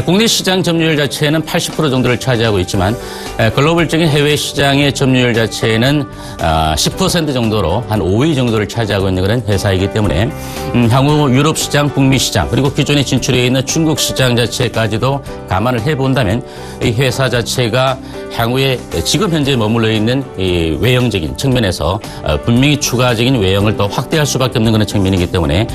국내 시장 점유율 자체는 80% 정도를 차지하고 있지만 글로벌적인 해외 시장의 점유율 자체는 10% 정도로 한 5위 정도를 차지하고 있는 그런 회사이기 때문에 향후 유럽 시장, 북미 시장, 그리고 기존에 진출해 있는 중국 시장 자체까지도 감안을 해본다면 이 회사 자체가 향후에 지금 현재 머물러 있는 이 외형적인 측면에서 분명히 추가적인 외형을 더 확대할 수밖에 없는 그런 측면이기 때문에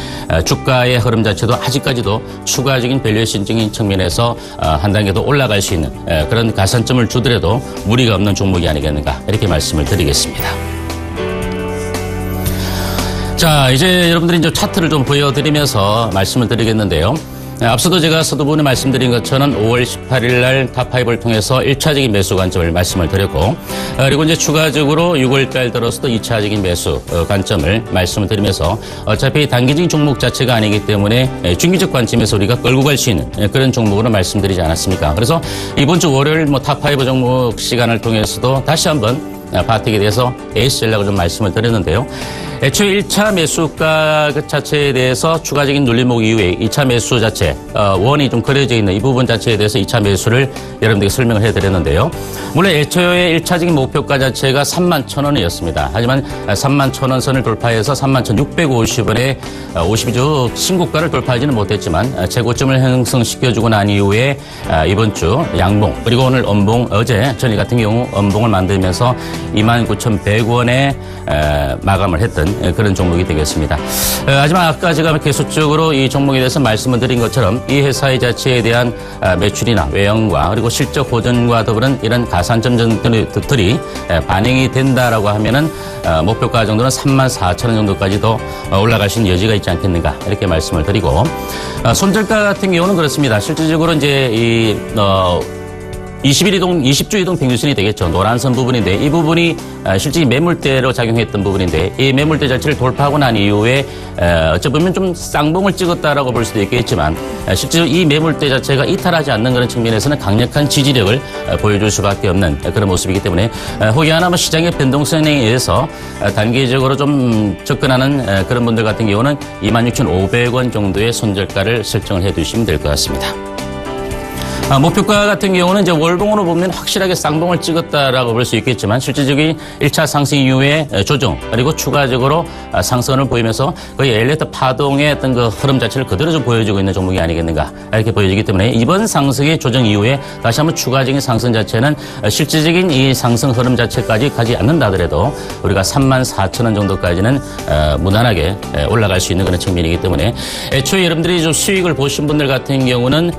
주가의 흐름 자체도 아직까지도 추가적인 밸류에이션적인 측면에서 한 단계 더 올라갈 수 있는 그런 가산점을 주더라도 무리가 없는 종목이 아니겠는가, 이렇게 말씀을 드리겠습니다. 자, 이제 여러분들이 이제 차트를 좀 보여드리면서 말씀을 드리겠는데요. 앞서도 제가 서두분에 말씀드린 것처럼 5월 18일 날 탑5를 통해서 1차적인 매수 관점을 말씀을 드렸고, 그리고 이제 추가적으로 6월 달 들어서도 2차적인 매수 관점을 말씀을 드리면서 어차피 단기적인 종목 자체가 아니기 때문에 중기적 관점에서 우리가 끌고 갈 수 있는 그런 종목으로 말씀드리지 않았습니까? 그래서 이번 주 월요일 탑5 종목 시간을 통해서도 다시 한번 바텍에 대해서 에이스 전략을 좀 말씀을 드렸는데요. 애초에 1차 매수가 그 자체에 대해서 추가적인 눌림목 이후에 2차 매수 자체, 원이 좀 그려져 있는 이 부분 자체에 대해서 2차 매수를 여러분들께 설명을 해드렸는데요. 물론 애초에 1차적인 목표가 자체가 31,000원이었습니다. 하지만 31,000원 선을 돌파해서 31,650원에 52주 신고가를 돌파하지는 못했지만 최고점을 형성시켜주고 난 이후에 이번 주 양봉, 그리고 오늘 엄봉, 어제 전일 같은 경우 엄봉을 만들면서 29,100원에 마감을 했던 있는 그런 종목이 되겠습니다. 하지만 아까 제가 계속적으로 이 종목에 대해서 말씀을 드린 것처럼 이 회사의 자체에 대한 매출이나 외형과 그리고 실적 호전과 더불은 이런 가산점들이 반영이 된다라고 하면은 목표가 정도는 34,000원 정도까지도 올라갈 수 있는 여지가 있지 않겠는가 이렇게 말씀을 드리고 손절가 같은 경우는 그렇습니다. 실질적으로 이제 20주 이동 평균선이 되겠죠. 노란선 부분인데 이 부분이 실제 매물대로 작용했던 부분인데 이 매물대 자체를 돌파하고 난 이후에 어찌 보면 좀 쌍봉을 찍었다라고 볼 수도 있겠지만 실제로 이 매물대 자체가 이탈하지 않는 그런 측면에서는 강력한 지지력을 보여줄 수밖에 없는 그런 모습이기 때문에 혹여나 시장의 변동성에 의해서 단기적으로 좀 접근하는 그런 분들 같은 경우는 26,500원 정도의 손절가를 설정을 해두시면 될 것 같습니다. 목표가 같은 경우는 이제 월봉으로 보면 확실하게 쌍봉을 찍었다라고 볼 수 있겠지만 실질적인 1차 상승 이후에 조정 그리고 추가적으로 상승을 보이면서 거의 엘리베이터 파동의 어떤 그 흐름 자체를 그대로 좀 보여주고 있는 종목이 아니겠는가 이렇게 보여지기 때문에 이번 상승의 조정 이후에 다시 한번 추가적인 상승 자체는 실질적인 이 상승 흐름 자체까지 가지 않는다 하더라도 우리가 34,000원 정도까지는 무난하게 올라갈 수 있는 그런 측면이기 때문에 애초에 여러분들이 좀 수익을 보신 분들 같은 경우는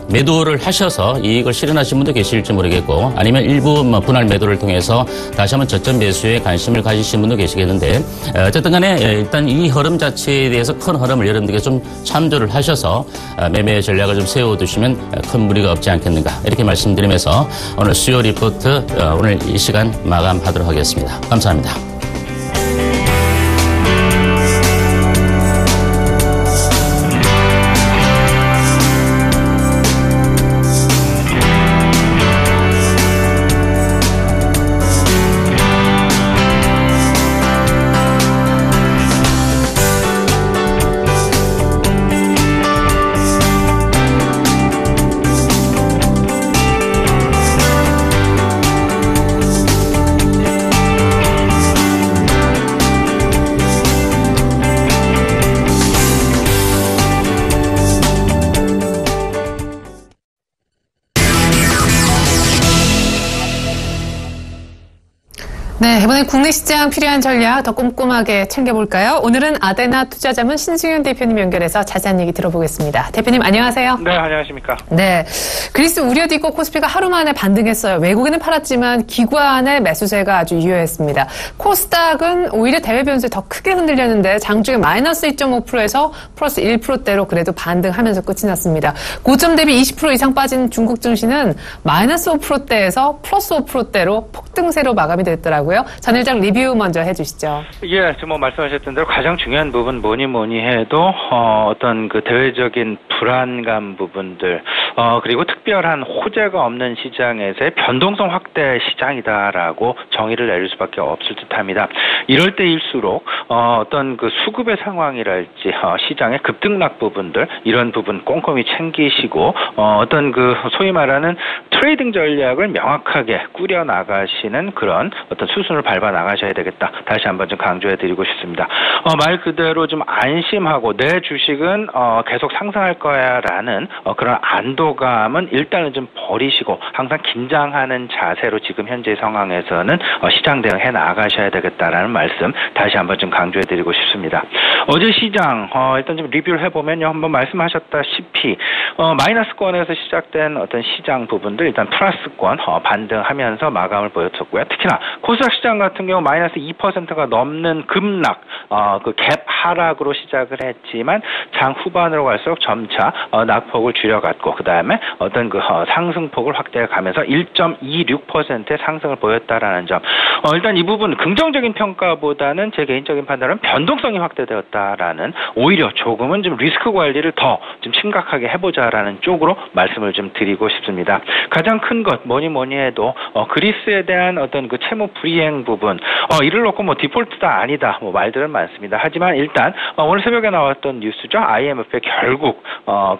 매도를 하셔서 이익을 실현하신 분도 계실지 모르겠고 아니면 일부 분할 매도를 통해서 다시 한번 저점 매수에 관심을 가지신 분도 계시겠는데 어쨌든 간에 일단 이 흐름 자체에 대해서 큰 흐름을 여러분들께 좀 참조를 하셔서 매매 전략을 좀 세워두시면 큰 무리가 없지 않겠는가 이렇게 말씀드리면서 오늘 수요 리포트 오늘 이 시간 마감하도록 하겠습니다. 감사합니다. 네, 이번엔 국내 시장 필요한 전략 더 꼼꼼하게 챙겨볼까요? 오늘은 아데나 투자자문 신승윤 대표님 연결해서 자세한 얘기 들어보겠습니다. 대표님 안녕하세요. 네, 안녕하십니까. 네, 그리스 우려도 있고 코스피가 하루 만에 반등했어요. 외국인은 팔았지만 기관의 매수세가 아주 유효했습니다. 코스닥은 오히려 대외 변수에 더 크게 흔들렸는데 장중에 마이너스 2.5%에서 플러스 1%대로 그래도 반등하면서 끝이 났습니다. 고점 대비 20% 이상 빠진 중국 증시는 마이너스 5%대에서 플러스 5%대로 폭등세로 마감이 됐더라고요. 전일장 리뷰 먼저 해주시죠. 예, 지금 말씀하셨던 대로 가장 중요한 부분 뭐니 해도 어떤 그 대외적인 불안감 부분들 그리고 특별한 호재가 없는 시장에서의 변동성 확대 시장이다라고 정의를 내릴 수밖에 없을 듯합니다. 이럴 때일수록 어떤 그 수급의 상황이랄지 시장의 급등락 부분들 이런 부분 꼼꼼히 챙기시고 어떤 그 소위 말하는 트레이딩 전략을 명확하게 꾸려 나가시는 그런 어떤 수순을 밟아 나가셔야 되겠다. 다시 한번 좀 강조해드리고 싶습니다. 말 그대로 좀 안심하고 내 주식은 계속 상승할 거야라는 그런 안도감은 일단은 좀 버리시고 항상 긴장하는 자세로 지금 현재 상황에서는 시장 대응해 나가셔야 되겠다라는 말씀 다시 한번 좀 강조해드리고 싶습니다. 어제 시장 일단 좀 리뷰를 해보면요, 한번 말씀하셨다시피 마이너스권에서 시작된 어떤 시장 부분들 일단 플러스권 반등하면서 마감을 보였었고요. 특히나 코스닥 시장 같은 경우 마이너스 2%가 넘는 급락, 그 갭 하락으로 시작을 했지만 장 후반으로 갈수록 점차 낙폭을 줄여갔고 그 다음에 어떤 그 상승폭을 확대해 가면서 1.26%의 상승을 보였다라는 점. 일단 이 부분 긍정적인 평가보다는 제 개인적인 판단은 변동성이 확대되었다라는 오히려 조금은 좀 리스크 관리를 더 좀 심각하게 해보자라는 쪽으로 말씀을 좀 드리고 싶습니다. 가장 큰 것 뭐니 해도 그리스에 대한 어떤 그 채무 불이행 부분 이를 놓고 뭐 디폴트다 아니다 뭐 말들은 많습니다. 하지만 일단 오늘 새벽에 나왔던 뉴스죠. IMF에 결국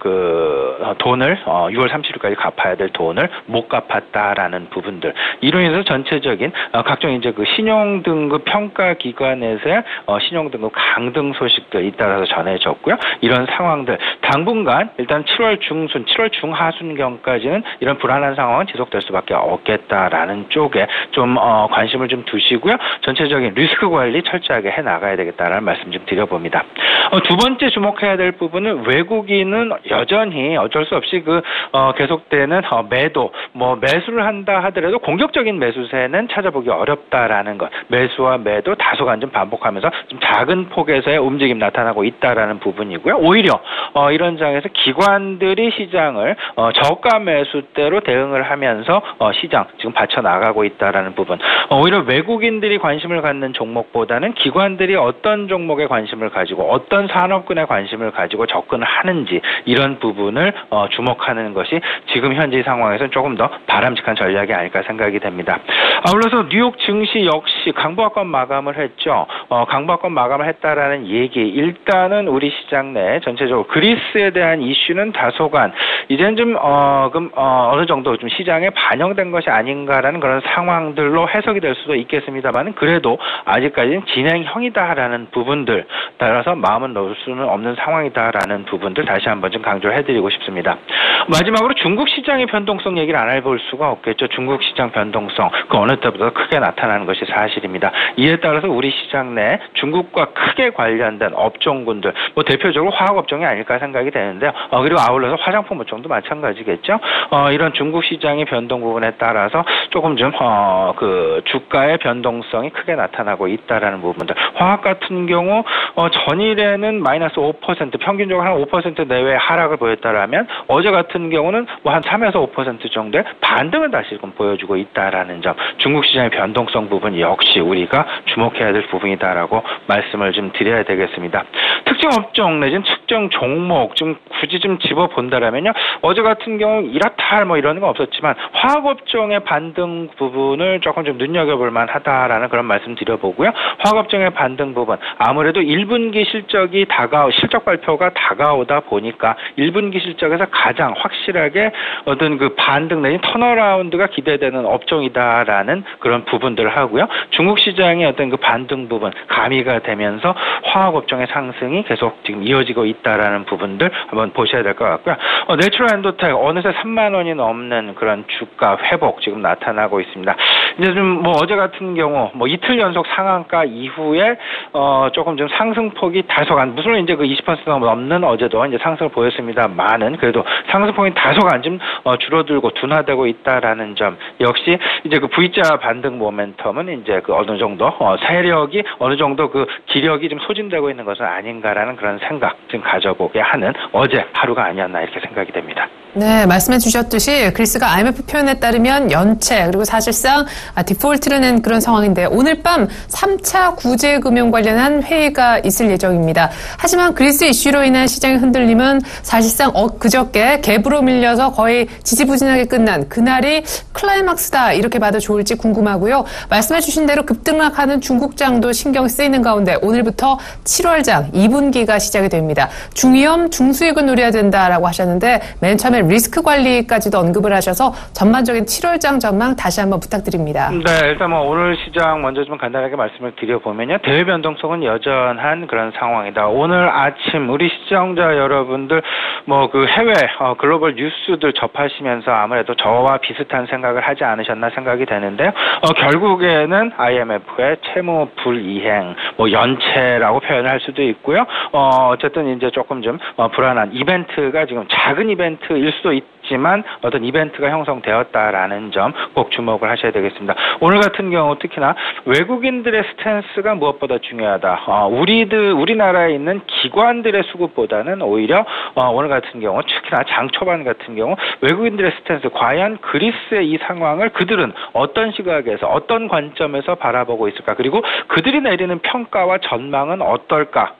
그 돈을 6월 30일까지 갚아야 될 돈을 못 갚았다라는 부분들 이로 인해서 전체적인 각종 이제 그 신용등급 평가 기관에서의 신용등급 강등 소식들 잇따라서 전해졌고요. 이런 상황들 당분간 일단 7월 중순, 7월 중하순경까지는 이런 불안한 상황은 지속될 수밖에 없겠다라는 쪽에 좀 관심을 좀 두시고요. 전체적인 리스크 관리 철저하게 해 나가야 되겠다라는 말씀 좀 드려봅니다. 두 번째 주목해야 될 부분은 외국인은 여전히 어쩔 수 없이 계속되는 매도, 매수를 한다 하더라도 공격적인 매수세는 찾아보기 어렵다라는 것. 매수와 매도 다소간 좀 반복하면서 좀 작은 폭에서의 움직임 나타나고 있다라는 부분이고요. 오히려 이런 장에서 기관들이 시장을 저가 매수대로 대응을 하면서 시장 지금 받쳐 나가고 있다라는 부분. 오히려 외국인들이 관심을 갖는 종목보다는 기관들이 어떤 종목에 관심을 가지고 어떤 산업군에 관심을 가지고 접근을 하는지 이런 부분을 주목하는 것이 지금 현재 상황에서는 조금 더 바람직한 전략이 아닐까 생각이 됩니다. 아울러서 뉴욕 증시 역시 강보합권 마감을 했죠. 강보합권 마감을 했다라는 얘기. 일단은 우리 시장 내 전체적으로 그리스에 대한 이슈는 다소간 이제는 좀 어느 정도 좀 시장에 반영된 것이 아닌가라는 그런 상황들로 해석이 될 수도 있겠습니다만 그래도 아직까지는 진행형이다라는 부분들 따라서 마음은 놓을 수는 없는 상황이다라는 부분들 다시 한번 좀 강조해드리고 싶습니다. 마지막으로 중국 시장의 변동성 얘기를 안 해볼 수가 없겠죠. 중국 시장 변동성 그 어느 때보다 크게 나타나는 것이 사실입니다. 이에 따라서 우리 시장 내 중국과 크게 관련된 업종군들 대표적으로 화학업종이 아닐까 생각이 되는데요. 그리고 아울러서 화장품 업종도 마찬가지겠죠. 이런 중국 시장의 변동 부분에 따라서 조금 좀 주가의 변동성이 크게 나타나고 있다라는 부분들. 화학 같은 경우 전일에는 마이너스 5% 평균적으로 한 5% 내외의 하락을 보였다라면 어제 같은 경우는 한 3에서 5% 정도의 반등을 다시금 보여주고 있다라는 점. 중국 시장의 변동성 부분 역시 우리가 주목해야 될 부분이다라고 말씀을 좀 드려야 되겠습니다. 특정 업종 내지는 특정 종목 좀 굳이 좀 집어본다라면요. 어제 같은 경우 이렇다 이런 건 없었지만 화학업종의 반등 부분을 조금 좀 눈여겨볼 만하다라는 그런 말씀 드려보고요. 화학업종의 반등 부분 아무래도 1분기 실적 발표가 다가오다 보니까 1분기 실적에서 가장 확실하게 어떤 반등 내지 턴어라운드가 기대되는 업종이다라는 그런 부분들을 하고요. 중국 시장의 어떤 반등 부분 가미가 되면서 화학업종의 상승이 계속 지금 이어지고 있다라는 부분들 한번 보셔야 될 것 같고요. 내추럴 엔도텍 어느새 3만 원이 넘는 그런 주가 회복 지금 나타나고 있습니다. 이제 좀 어제 같은 경우 이틀 연속 상한가 이후에 조금 좀 상승폭이 다소간 물론 이제 20% 넘는 어제도 이제 상승을 보였습니다만은 그래도 상승폭이 다소간 좀 줄어들고 둔화되고 있다라는 점 역시 이제 V자 반등 모멘텀은 이제 어느 정도 세력이 어느 정도 기력이 좀 소진되고 있는 것은 아닌가라는 그런 생각 지금 가져보게 하는 어제 하루가 아니었나 이렇게 생각이 됩니다. 네, 말씀해 주셨듯이 그리스가 IMF 표현에 따르면 연체 그리고 사실상 디폴트를 낸 그런 상황인데 오늘 밤 3차 구제금융 관련한 회의가 있을 예정입니다. 하지만 그리스 이슈로 인한 시장의 흔들림은 사실상 그저께 갭으로 밀려서 거의 지지부진하게 끝난 그날이 클라이막스다 이렇게 봐도 좋을지 궁금하고요. 말씀해 주신 대로 급등락하는 중국장도 신경 쓰이는 가운데 오늘부터 7월장 2분기가 시작이 됩니다. 중위험, 중수익을 노려야 된다라고 하셨는데 맨 처음에 리스크 관리까지도 언급을 하셔서 전반적인 7월장 전망 다시 한번 부탁드립니다. 네, 일단 오늘 시장 먼저 좀 간단하게 말씀을 드려보면요. 대외 변동성은 여전한 그런 상황이다. 오늘 아침 우리 시청자 여러분들 해외 글로벌 뉴스들 접하시면서 아무래도 저와 비슷한 생각을 하지 않으셨나 생각이 되는데요. 결국에는 IMF의 채무 불이행, 연체라고 표현을 할 수도 있고요. 어쨌든 이제 조금 좀 불안한 이벤트가 지금 작은 이벤트일 수도 있지만 어떤 이벤트가 형성되었다라는 점 꼭 주목을 하셔야 되겠습니다. 오늘 같은 경우 특히나 외국인들의 스탠스가 무엇보다 중요하다. 우리나라에 있는 기관들의 수급보다는 오히려 오늘 같은 경우 특히나 장 초반 같은 경우 외국인들의 스탠스 과연 그리스의 이 상황을 그들은 어떤 시각에서 어떤 관점에서 바라보고 있을까 그리고 그들이 내리는 평가와 전망은 어떨까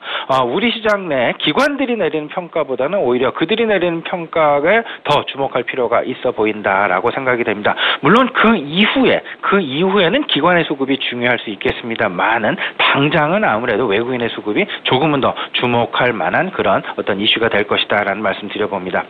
우리 시장 내 기관들이 내리는 평가보다는 오히려 그들이 내리는 평가에 더 주목할 필요가 있어 보인다라고 생각이 됩니다. 물론 그 이후에는 기관의 수급이 중요할 수 있겠습니다만은 당장은 아무래도 외국인의 수급이 조금은 더 주목할 만한 그런 어떤 이슈가 될 것이다라는 말씀 드려봅니다.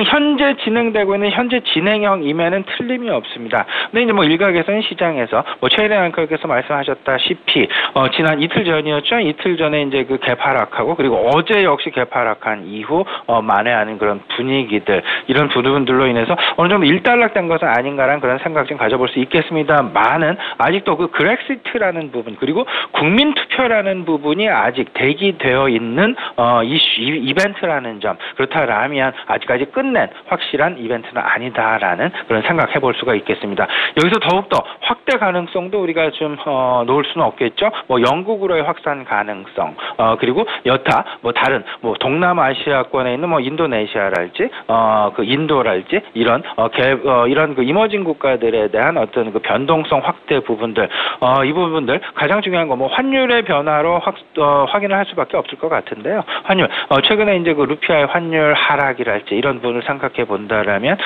현재 진행되고 있는 현재 진행형임에는 틀림이 없습니다. 근데 이제 일각에서는 시장에서 최혜련 앵커께서 말씀하셨다시피 지난 이틀 전이었죠. 이틀 전에 이제 그 개파락하고 그리고 어제 역시 개파락한 이후 만회하는 그런 분위기들 이런 부분들로 인해서 어느 정도 일단락된 것은 아닌가라는 그런 생각 좀 가져볼 수 있겠습니다만은 아직도 그 그렉시트라는 부분 그리고 국민투표라는 부분이 아직 대기되어 있는 이벤트라는 점 그렇다라면 아직까지 끝낸 확실한 이벤트는 아니다라는 그런 생각해볼 수가 있겠습니다. 여기서 더욱더 확대 가능성도 우리가 좀 놓을 수는 없겠죠. 뭐 영국으로의 확산 가능성 그리고 여타 뭐 다른 뭐 동남아시아권에 있는 뭐 인도네시아랄지 그 인도랄지 이런 이런 그 이머징 국가들에 대한 어떤 그 변동성 확대 부분들 이 부분들 가장 중요한 거 뭐 환율의 변화로 확인을 할 수밖에 없을 것 같은데요. 환율 최근에 이제 그 루피아의 환율 하락이랄지 이런 부분을 생각해 본다라면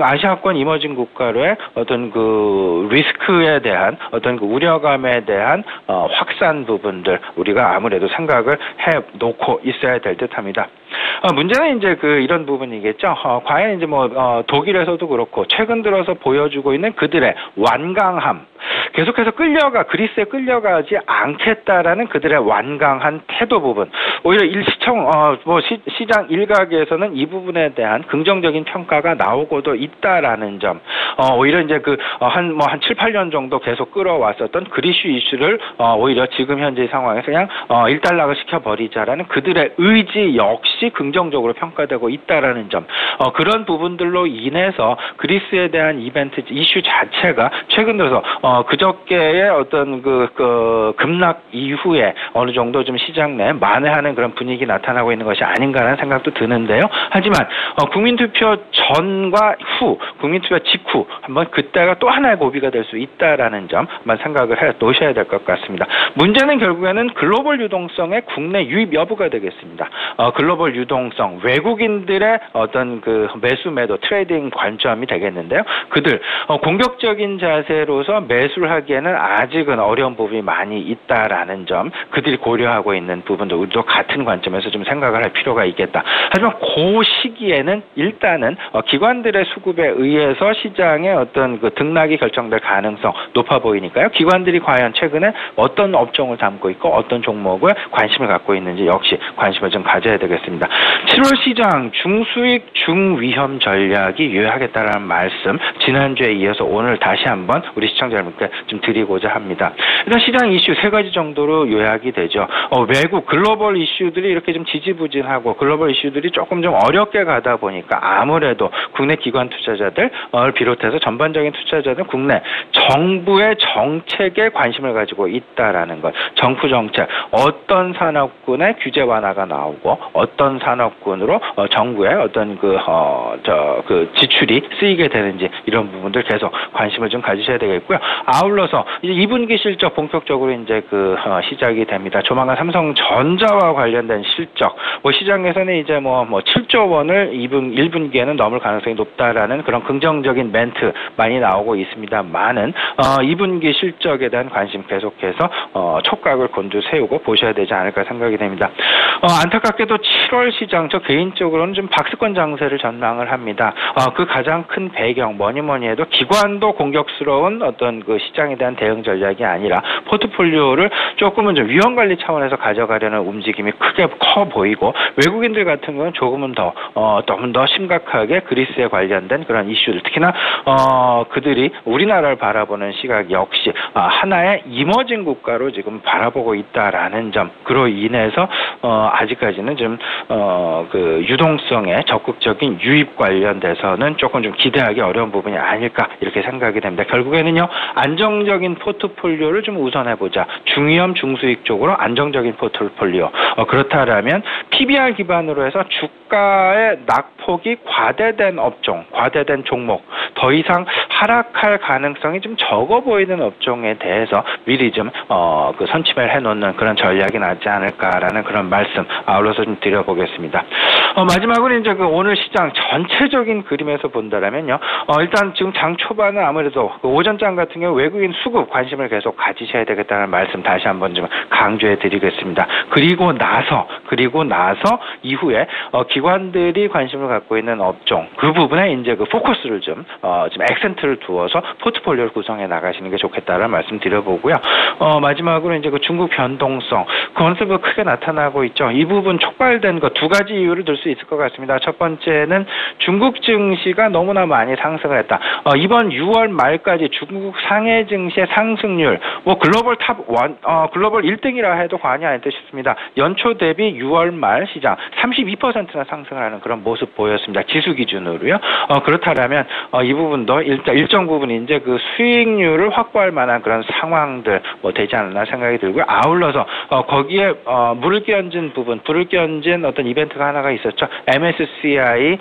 아시아권 이머징 국가로의 어떤 그 리스크에 대한 어떤 그 우려감에 대한 확산 부분들 우리가 아무래도 생각을 해 놓고 있어야 될 듯합니다. 문제는 이제 그 이런 부분이겠죠. 과연 이제 뭐 독일에서도 그렇고 최근 들어서 보여주고 있는 그들의 완강함, 계속해서 그리스에 끌려가지 않겠다라는 그들의 완강한 태도 부분. 오히려 시장 일각에서는 이 부분에 대한 긍정적인 평가가 나오고도 있다라는 점. 오히려 이제 한 7, 8년 정도 계속 끌어왔었던 그리스 이슈를 오히려 지금 현재 상황에서 그냥 일단락을 시켜버리자라는 그들의 의지 역시 긍정적으로 평가되고 있다라는 점. 그런 부분들로 인해서 그리스에 대한 이벤트 이슈 자체가 최근 들어서 그저께의 어떤 그 급락 이후에 어느 정도 좀 시장 내 만회하는 그런 분위기 나타나고 있는 것이 아닌가라는 생각도 드는데요. 하지만 국민투표 전과 후, 국민투표 직후 한번 그때가 또 하나의 고비가 될 수 있다라는 점 한번 생각을 해 놓으셔야 될 것 같습니다. 문제는 결국에는 글로벌 유동성의 국내 유입 여부가 되겠습니다. 글로벌 유동성, 외국인들의 어떤 그 매수 매도 트레이딩 관점이 되겠는데요. 그들 공격적인 자세로서 매수를 하기에는 아직은 어려운 부분이 많이 있다라는 점, 그들이 고려하고 있는 부분도 우리도 같은 관점에서 좀 생각을 할 필요가 있겠다. 하지만 그 시기에는 일단은 기관들의 수급에 의해서 시장의 어떤 그 등락이 결정될 가능성 높아 보이니까요. 기관들이 과연 최근에 어떤 업종을 담고 있고 어떤 종목을 관심을 갖고 있는지 역시 관심을 좀 가져야 되겠습니다. 7월 시장 중수익 중위험 전략이 유효하겠다라는 말씀 지난주에 이어서 오늘 다시 한번 우리 시청자 여러분께 좀 드리고자 합니다. 일단 시장 이슈 세 가지 정도로 요약이 되죠. 외국 글로벌 이슈들이 이렇게 좀 지지부진하고 글로벌 이슈들이 조금 좀 어렵게 가다 보니까 아무래도 국내 기관 투자자들 비롯해서 전반적인 투자자들 국내 정부의 정책에 관심을 가지고 있다라는 것. 정부 정책 어떤 산업군의 규제 완화가 나오고 어떤 산업군으로 정부의 어떤 그 지출이 쓰이게 되는지 이런 부분들 계속 관심을 좀 가지셔야 되겠고요. 아울러서 이제 2분기 실적 본격적으로 이제 시작이 됩니다. 조만간 삼성전자와 관련된 실적, 시장에서는 이제 7조 원을 1분기에는 넘을 가능성이 높다라는 그런 긍정적인 멘트 많이 나오고 있습니다만은 2분기 실적에 대한 관심 계속해서 촉각을 곤두세우고 보셔야 되지 않을까 생각이 됩니다. 안타깝게도 7월 시장 저 개인적으로는 좀 박스권 장세를 전망을 합니다. 그 가장 큰 배경 뭐니 해도 기관도 공격스러운 어떤 그 시장에 대한 대응 전략이 아니라 포트폴리오를 조금은 좀 위험 관리 차원에서 가져가려는 움직임이 크게 커 보이고 외국인들 같은 경우는 조금은 조금 더 심각하게 그리스에 관련된 그런 이슈들 특히나 그들이 우리나라를 바라보는 시각 역시 하나의 이머징 국가로 지금 바라보고 있다라는 점 그로 인해서 아직까지는 좀 그 유동성의 적극적인 유입 관련돼서는 조금 좀 기대하기 어려운 부분이 아닐까 이렇게 생각이 됩니다. 결국에는요 안정적인 포트폴리오를 좀 우선해보자. 중위험 중수익 쪽으로 안정적인 포트폴리오. 그렇다라면 PBR 기반으로 해서 주가의 낙폭이 과대된 업종, 과대된 종목, 더 이상 하락할 가능성이 좀 적어 보이는 업종에 대해서 미리 좀 선침을 해놓는 그런 전략이 낫지 않을까라는 그런 말씀 아울러서 좀 드려보겠습니다. 마지막으로 이제 그 오늘 시장 전체적인 그림에서 본다라면요. 일단 지금 장 초반은 아무래도 그 오전장 같은 경우 외국인 수급 관심을 계속 가지셔야 되겠다는 말씀 다시 한번 좀 강조해 드리겠습니다. 그리고 나서 이후에 기관들이 관심을 갖고 있는 업종 그 부분에 이제 그 포커스를 좀 액센트를 두어서 포트폴리오를 구성해 나가시는 게 좋겠다라는 말씀 드려보고요. 마지막으로 이제 그 중국 변동성 컨셉이 크게 나타나고 있죠. 이 부분 촉발된 거 두 가지 이유를 들 수 있을 것 같습니다. 첫 번째는 중국 증시가 너무나 많이 상승을 했다. 이번 6월 말까지 중국 상해 증시의 상승률 글로벌 글로벌 1등이라 해도 과언이 아닐 듯 싶습니다. 연초 대비 6월 말 시장 32%나 상승을 하는 그런 모습 보였습니다. 지수 기준으로요. 그렇다면 이 부분도 일정 부분 이제 그 수익률을 확보할 만한 그런 상황들 되지 않나 생각이 들고요. 아울러서 거기에 불을 끼얹은 어떤 이벤트가 하나가 있었죠. MSCI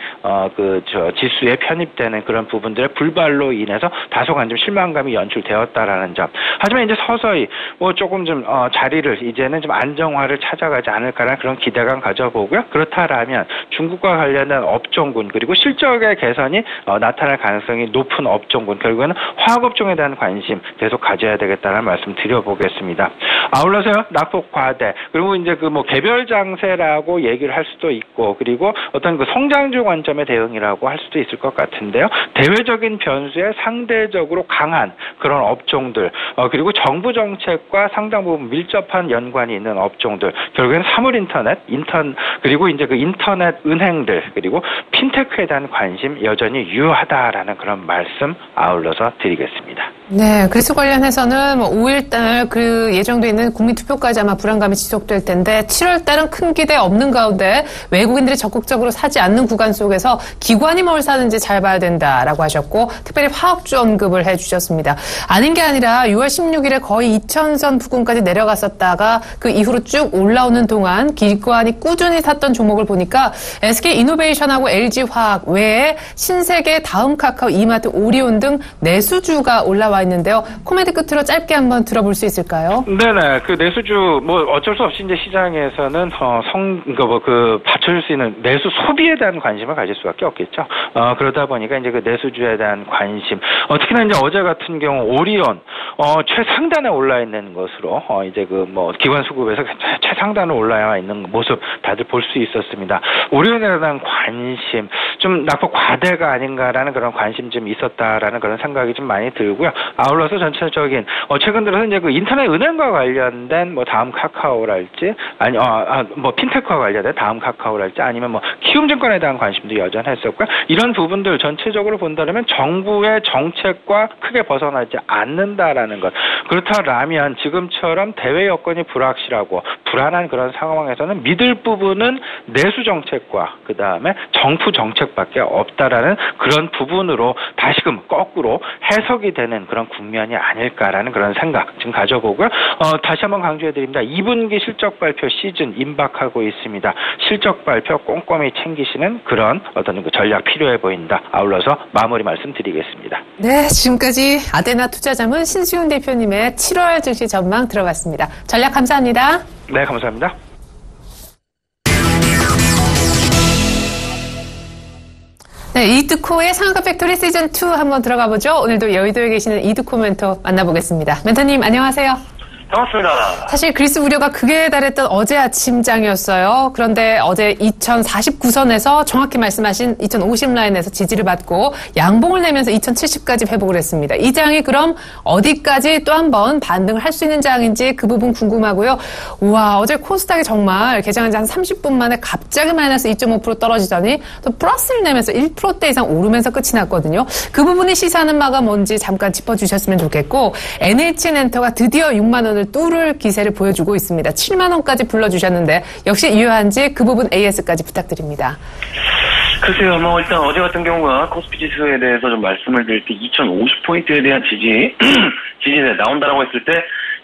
지수에 편입되는 그런 부분들의 불발로 인해서 다소간 좀 실망감이 연출되었다라는 점. 하지만 이제 서서히 조금 좀 자리를 이제는 좀 안정화를 찾아가지 않을까라는 그런 기대감 가져보고요. 그렇다라면 중국과 관련된 업종군 그리고 실적의 개선이 나타날 가능성이 높은 업종군 결국에는 화학업종에 대한 관심 계속 가져야 되겠다는 말씀 드려보겠습니다. 아울러서요. 낙폭 과대 그리고 이제 그 개별 장세라고 얘기를 할 수도 있고 그리고 어떤 그 성장주 관점의 대응이라고 할 수도 있을 것 같은데요. 대외적인 변수에 상대적으로 강한 그런 업종들 그리고 정부 정책과 상당 부분 밀접한 연관이 있는 업종들 결국에는 사물 인터넷 그리고 이제 그 인터넷 은행들 그리고 핀테크에 대한 관심 여전히 유효하다라는 그런 말씀 아울러서 드리겠습니다. 네, 그리스 관련해서는 5일달 그 예정돼 있는 국민투표까지 아마 불안감이 지속될 텐데 7월달은 큰 기대 없는 가운데 외국인들이 적극적으로 사지 않는 구간 속에서 기관이 뭘 사는지 잘 봐야 된다라고 하셨고 특별히 화학주 언급을 해주셨습니다. 아닌 게 아니라 6월 16일에 거의 2000선 부근까지 내려갔었다가 그 이후로 쭉 올라오는 동안 기관이 꾸준히 샀던 종목을 보니까 SK이노베이션하고 LG화학 외에 신세계, 다음카카오, 이마트, 오리온 등 내수주가 올라와 있는데요. 코멘트 끝으로 짧게 한번 들어볼 수 있을까요? 네네. 그 내수주 어쩔 수 없이 이제 시장에서는 받쳐줄 수 있는 내수 소비에 대한 관심을 가질 수밖에 없겠죠. 그러다 보니까 이제 그 내수주에 대한 관심. 특히나 이제 어제 같은 경우 오리온 최상단에 올라 있는 것으로 이제 기관 수급에서 최상단에 올라 있는 모습 다들 볼 수 있었습니다. 오리온에 대한 관심 좀 낙폭 과대가 아닌가라는 그런 관심 좀 있었다라는 그런 생각이 좀 많이 들고요. 아울러서 전체적인 최근 들어서 이제 그 인터넷 은행과 관련된 다음 카카오랄지 핀테크와 관련된 다음 카카오랄지 아니면 키움증권에 대한 관심도 여전했었고요. 이런 부분들 전체적으로 본다면 정부의 정책과 크게 벗어나지 않는다라는 것. 그렇다면 지금처럼 대외 여건이 불확실하고 불안한 그런 상황에서는 믿을 부분은 내수 정책과 그 다음에 정부 정책밖에 없다라는 그런 부분으로 다시금 거꾸로 해석이 되는 그런 국면이 아닐까라는 그런 생각 지금 가져보고요. 다시 한번 강조해드립니다. 2분기 실적 발표 시즌 임박하고 있습니다. 실적 발표 꼼꼼히 챙기시는 그런 어떤 그 전략 필요해 보인다. 아울러서 마무리 말씀드리겠습니다. 네, 지금까지 아데나 투자자문 신수윤 대표님의 7월 증시 전망 들어봤습니다. 전략 감사합니다. 네, 감사합니다. 네, 이드코의 상한가 팩토리 시즌2 한번 들어가 보죠. 오늘도 여의도에 계시는 이드코 멘토 만나보겠습니다. 멘토님, 안녕하세요. 반갑습니다. 사실 그리스 우려가 극에 달했던 어제 아침장이었어요. 그런데 어제 2049선에서 정확히 말씀하신 2050 라인에서 지지를 받고 양봉을 내면서 2070까지 회복을 했습니다. 이 장이 그럼 어디까지 또 한 번 반등을 할 수 있는 장인지 그 부분 궁금하고요. 우와, 어제 코스닥이 정말 개장한 지 한 30분 만에 갑자기 마이너스 2.5% 떨어지더니 또 플러스를 내면서 1%대 이상 오르면서 끝이 났거든요. 그 부분이 시사하는 바가 뭔지 잠깐 짚어주셨으면 좋겠고 NH엔터가 드디어 6만 원을 뚫을 기세를 보여주고 있습니다. 7만 원까지 불러주셨는데 역시 유효한지 그 부분 AS까지 부탁드립니다. 글쎄요, 일단 어제 같은 경우가 코스피 지수에 대해서 좀 말씀을 드릴 때 2050포인트에 대한 지지세 나온다라고 했을 때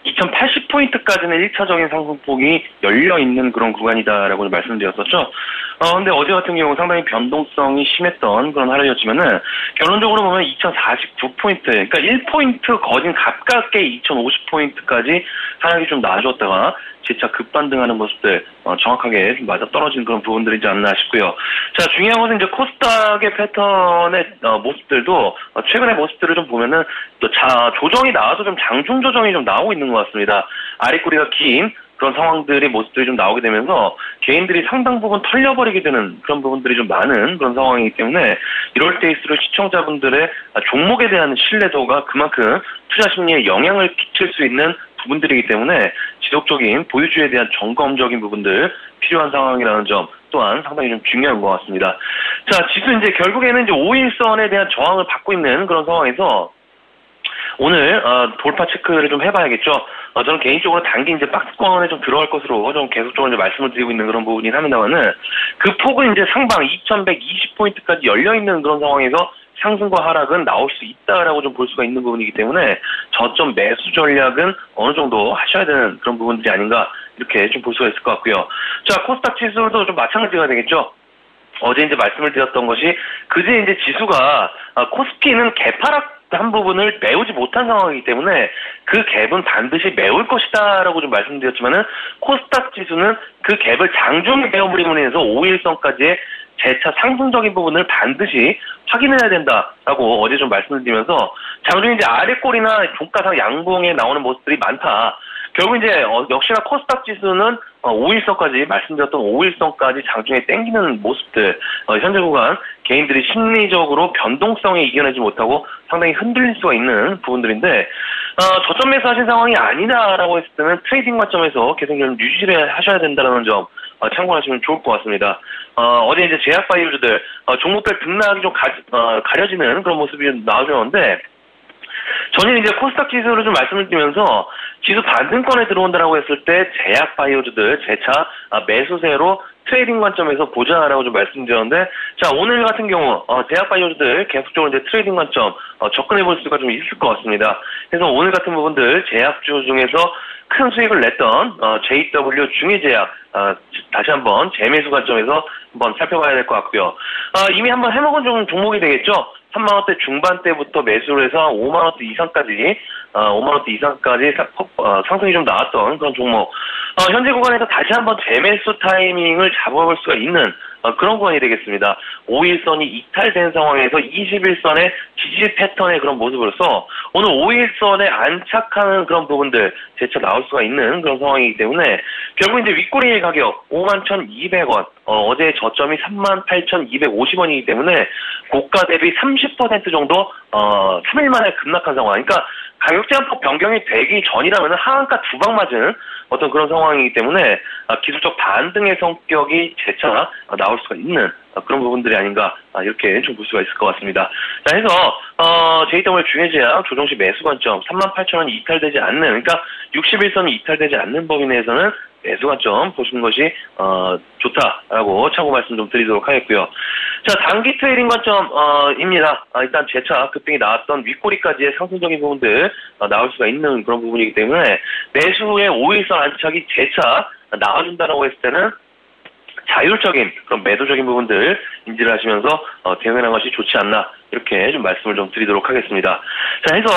2080포인트까지는 1차적인 상승폭이 열려있는 그런 구간이다라고 말씀드렸었죠. 근데 어제 같은 경우 상당히 변동성이 심했던 그런 하루였지만은, 결론적으로 보면 2049포인트, 그러니까 1포인트 거진 가깝게 2050포인트까지 하락이 좀 나아졌다가 재차 급반등하는 모습들, 정확하게 맞아 떨어지는 그런 부분들이지 않나 싶고요. 자, 중요한 것은 이제 코스닥의 패턴의 모습들도, 최근의 모습들을 좀 보면은, 또 조정이 나와도 좀 장중 조정이 좀 나오고 있는 것 같습니다. 아랫꼬리가 긴 그런 상황들이 모습들이 좀 나오게 되면서 개인들이 상당 부분 털려버리게 되는 그런 부분들이 좀 많은 그런 상황이기 때문에, 이럴 때일수록 시청자분들의 종목에 대한 신뢰도가 그만큼 투자 심리에 영향을 끼칠 수 있는 부분들이기 때문에, 지속적인 보유주에 대한 점검적인 부분들 필요한 상황이라는 점 또한 상당히 좀 중요한 것 같습니다. 자, 지수 이제 결국에는 이제 5일선에 대한 저항을 받고 있는 그런 상황에서 오늘 돌파 체크를 좀 해봐야겠죠. 저는 개인적으로 단기 이제 박스권에 좀 들어갈 것으로 좀 계속적으로 이제 말씀을 드리고 있는 그런 부분이긴 합니다만은, 그 폭은 이제 상방 2120포인트까지 열려있는 그런 상황에서 상승과 하락은 나올 수 있다라고 좀 볼 수가 있는 부분이기 때문에, 저점 매수 전략은 어느 정도 하셔야 되는 그런 부분들이 아닌가, 이렇게 좀 볼 수가 있을 것 같고요. 자, 코스닥 지수도 좀 마찬가지가 되겠죠. 어제 이제 말씀을 드렸던 것이, 그제 이제 지수가 코스피는 개파락한 부분을 메우지 못한 상황이기 때문에 그 갭은 반드시 메울 것이다라고 좀 말씀드렸지만은, 코스닥 지수는 그 갭을 장중에 메워버림으로 인해서 5일선까지의 재차 상승적인 부분을 반드시 확인해야 된다라고 어제 좀 말씀을 드리면서, 장중에 이제 아랫골이나 종가상 양봉에 나오는 모습들이 많다. 결국 이제 역시나 코스닥 지수는 5일선까지 말씀드렸던 5일선까지 장중에 땡기는 모습들, 현재 구간 개인들이 심리적으로 변동성에 이겨내지 못하고 상당히 흔들릴 수가 있는 부분들인데, 저점 매수하신 상황이 아니다라고 했을 때는 트레이딩 관점에서 계속 좀 유지를 하셔야 된다는 점 참고하시면 좋을 것 같습니다. 어제 이제 제약바이오주들 종목별 등락이 좀 가려지는 그런 모습이 나오셨는데, 저는 이제 코스닥 지수를 좀 말씀을 드리면서 지수 반등권에 들어온다라고 했을 때 제약바이오주들 재차 매수세로 트레이딩 관점에서 보자라고 좀 말씀드렸는데, 자, 오늘 같은 경우 제약바이오주들 계속적으로 이제 트레이딩 관점 접근해 볼 수가 좀 있을 것 같습니다. 그래서 오늘 같은 부분들 제약주 중에서 큰 수익을 냈던 JW 중의제약 다시 한번 재매수 관점에서 한번 살펴봐야 될 것 같고요. 이미 한번 해먹은 좀 종목이 되겠죠. 3만원대 중반대부터 매수를 해서 5만원대 이상까지 5만원대 이상까지 상승이 좀 나왔던 그런 종목, 현재 구간에서 다시 한번 재매수 타이밍을 잡아볼 수가 있는 그런 구간이 되겠습니다. 5일선이 이탈된 상황에서 21선의 지지 패턴의 그런 모습으로서 오늘 5일선에 안착하는 그런 부분들 재차 나올 수가 있는 그런 상황이기 때문에, 결국 이제 윗꼬리의 가격 51,200원, 어제 저점이 38,250원이기 때문에 고가 대비 30% 정도 3일 만에 급락한 상황. 그러니까 가격 제한폭 변경이 되기 전이라면 하한가 두 방 맞은 어떤 그런 상황이기 때문에 기술적 반등의 성격이 재차 나올 수가 있는 그런 부분들이 아닌가, 이렇게 좀 볼 수가 있을 것 같습니다. 자, 해서 JW 중의제약 조정시 매수 관점 38,000원이 이탈되지 않는, 그러니까 61선이 이탈되지 않는 범위 내에서는 매수 관점 보시는 것이 좋다라고 참고 말씀 좀 드리도록 하겠고요. 자, 단기 트레이딩 관점입니다. 일단 재차 급등이 나왔던 윗꼬리까지의 상승적인 부분들 나올 수가 있는 그런 부분이기 때문에, 매수의 5일선 안착이 재차 나와준다라고 했을 때는 자율적인 그런 매도적인 부분들 인지를 하시면서 대응하는 것이 좋지 않나, 이렇게 좀 말씀을 좀 드리도록 하겠습니다. 자, 해서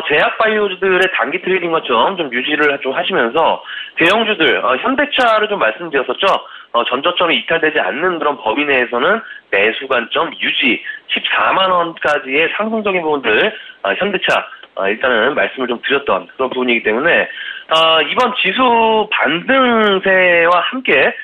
제약바이오주들의 단기 트레이딩 관점 좀 유지를 좀 하시면서, 대형주들 현대차를 좀 말씀드렸었죠. 전저점이 이탈되지 않는 그런 범위 내에서는 매수 관점 유지, 14만원까지의 상승적인 부분들 현대차 일단은 말씀을 좀 드렸던 그런 부분이기 때문에, 이번 지수 반등세와 함께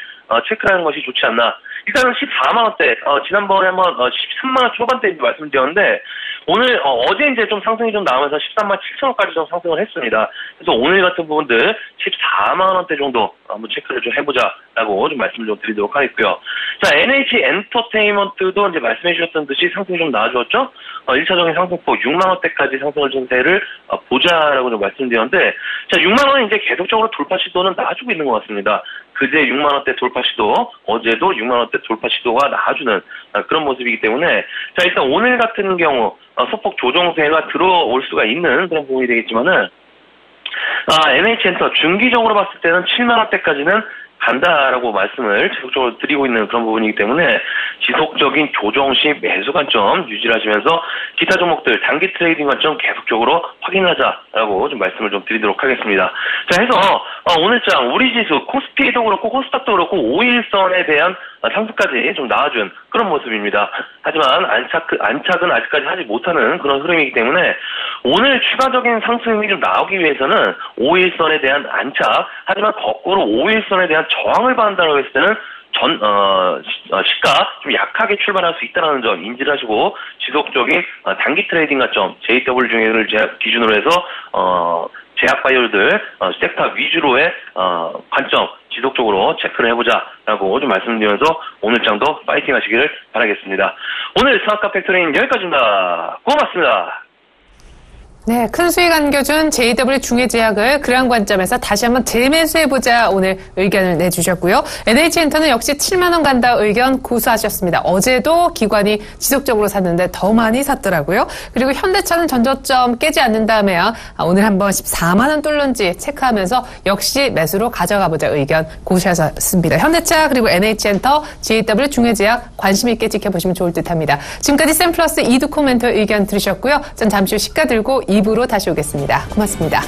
체크하는 것이 좋지 않나. 일단은 14만원대, 지난번에 한번 13만원 초반대 말씀드렸는데, 오늘, 어제 이제 좀 상승이 좀 나오면서 13만 7천원까지 좀 상승을 했습니다. 그래서 오늘 같은 부분들 14만원대 정도 한번 체크를 좀 해보자라고 좀 말씀을 좀 드리도록 하겠고요. 자, NH 엔터테인먼트도 이제 말씀해 주셨던 듯이 상승이 좀 나와주었죠? 1차적인 상승폭 6만원대까지 상승을 전세를 보자라고 좀 말씀드렸는데, 자, 6만원은 이제 계속적으로 돌파 시도는 나와주고 있는 것 같습니다. 그제 6만원대 돌파 시도, 어제도 6만원대 돌파 시도가 나와주는 그런 모습이기 때문에, 자, 일단 오늘 같은 경우 소폭 조정세가 들어올 수가 있는 그런 부분이 되겠지만은, NH엔터 중기적으로 봤을 때는 7만원대까지는 간다라고 말씀을 지속적으로 드리고 있는 그런 부분이기 때문에 지속적인 조정 시 매수 관점 유지를 하시면서 기타 종목들 단기 트레이딩 관점 계속적으로 확인하자라고 좀 말씀을 좀 드리도록 하겠습니다. 자, 해서 오늘장 우리 지수 코스피도 그렇고 코스닥도 그렇고 5일선에 대한 상승까지 좀 나와준 그런 모습입니다. 하지만 안착은 아직까지 하지 못하는 그런 흐름이기 때문에 오늘 추가적인 상승이 좀 나오기 위해서는 5일선에 대한 안착, 하지만 거꾸로 5일선에 대한 저항을 받는다고 했을 때는 시가 좀 약하게 출발할 수 있다는 점 인지를 하시고 지속적인 단기 트레이딩 관점 JW를 기준으로 해서 제약 바이오들 섹터 위주로의 관점 지속적으로 체크를 해보자라고 좀 말씀드리면서 오늘 장도 파이팅 하시기를 바라겠습니다. 오늘 스마트카 팩토리는 여기까지입니다. 고맙습니다. 네, 큰 수익 안겨준 JW 중해제약을 그런 관점에서 다시 한번 재매수해보자 오늘 의견을 내주셨고요. NH엔터는 역시 7만 원 간다 의견 고수하셨습니다. 어제도 기관이 지속적으로 샀는데 더 많이 샀더라고요. 그리고 현대차는 전저점 깨지 않는 다음에야 오늘 한번 14만 원 뚫는지 체크하면서 역시 매수로 가져가보자 의견 고수하셨습니다. 현대차 그리고 NH엔터, JW 중해제약 관심 있게 지켜보시면 좋을 듯합니다. 지금까지 샘플러스 이두콩 멘토 의견 들으셨고요. 전 잠시 후 시가 들고 2부로 다시 오겠습니다. 고맙습니다.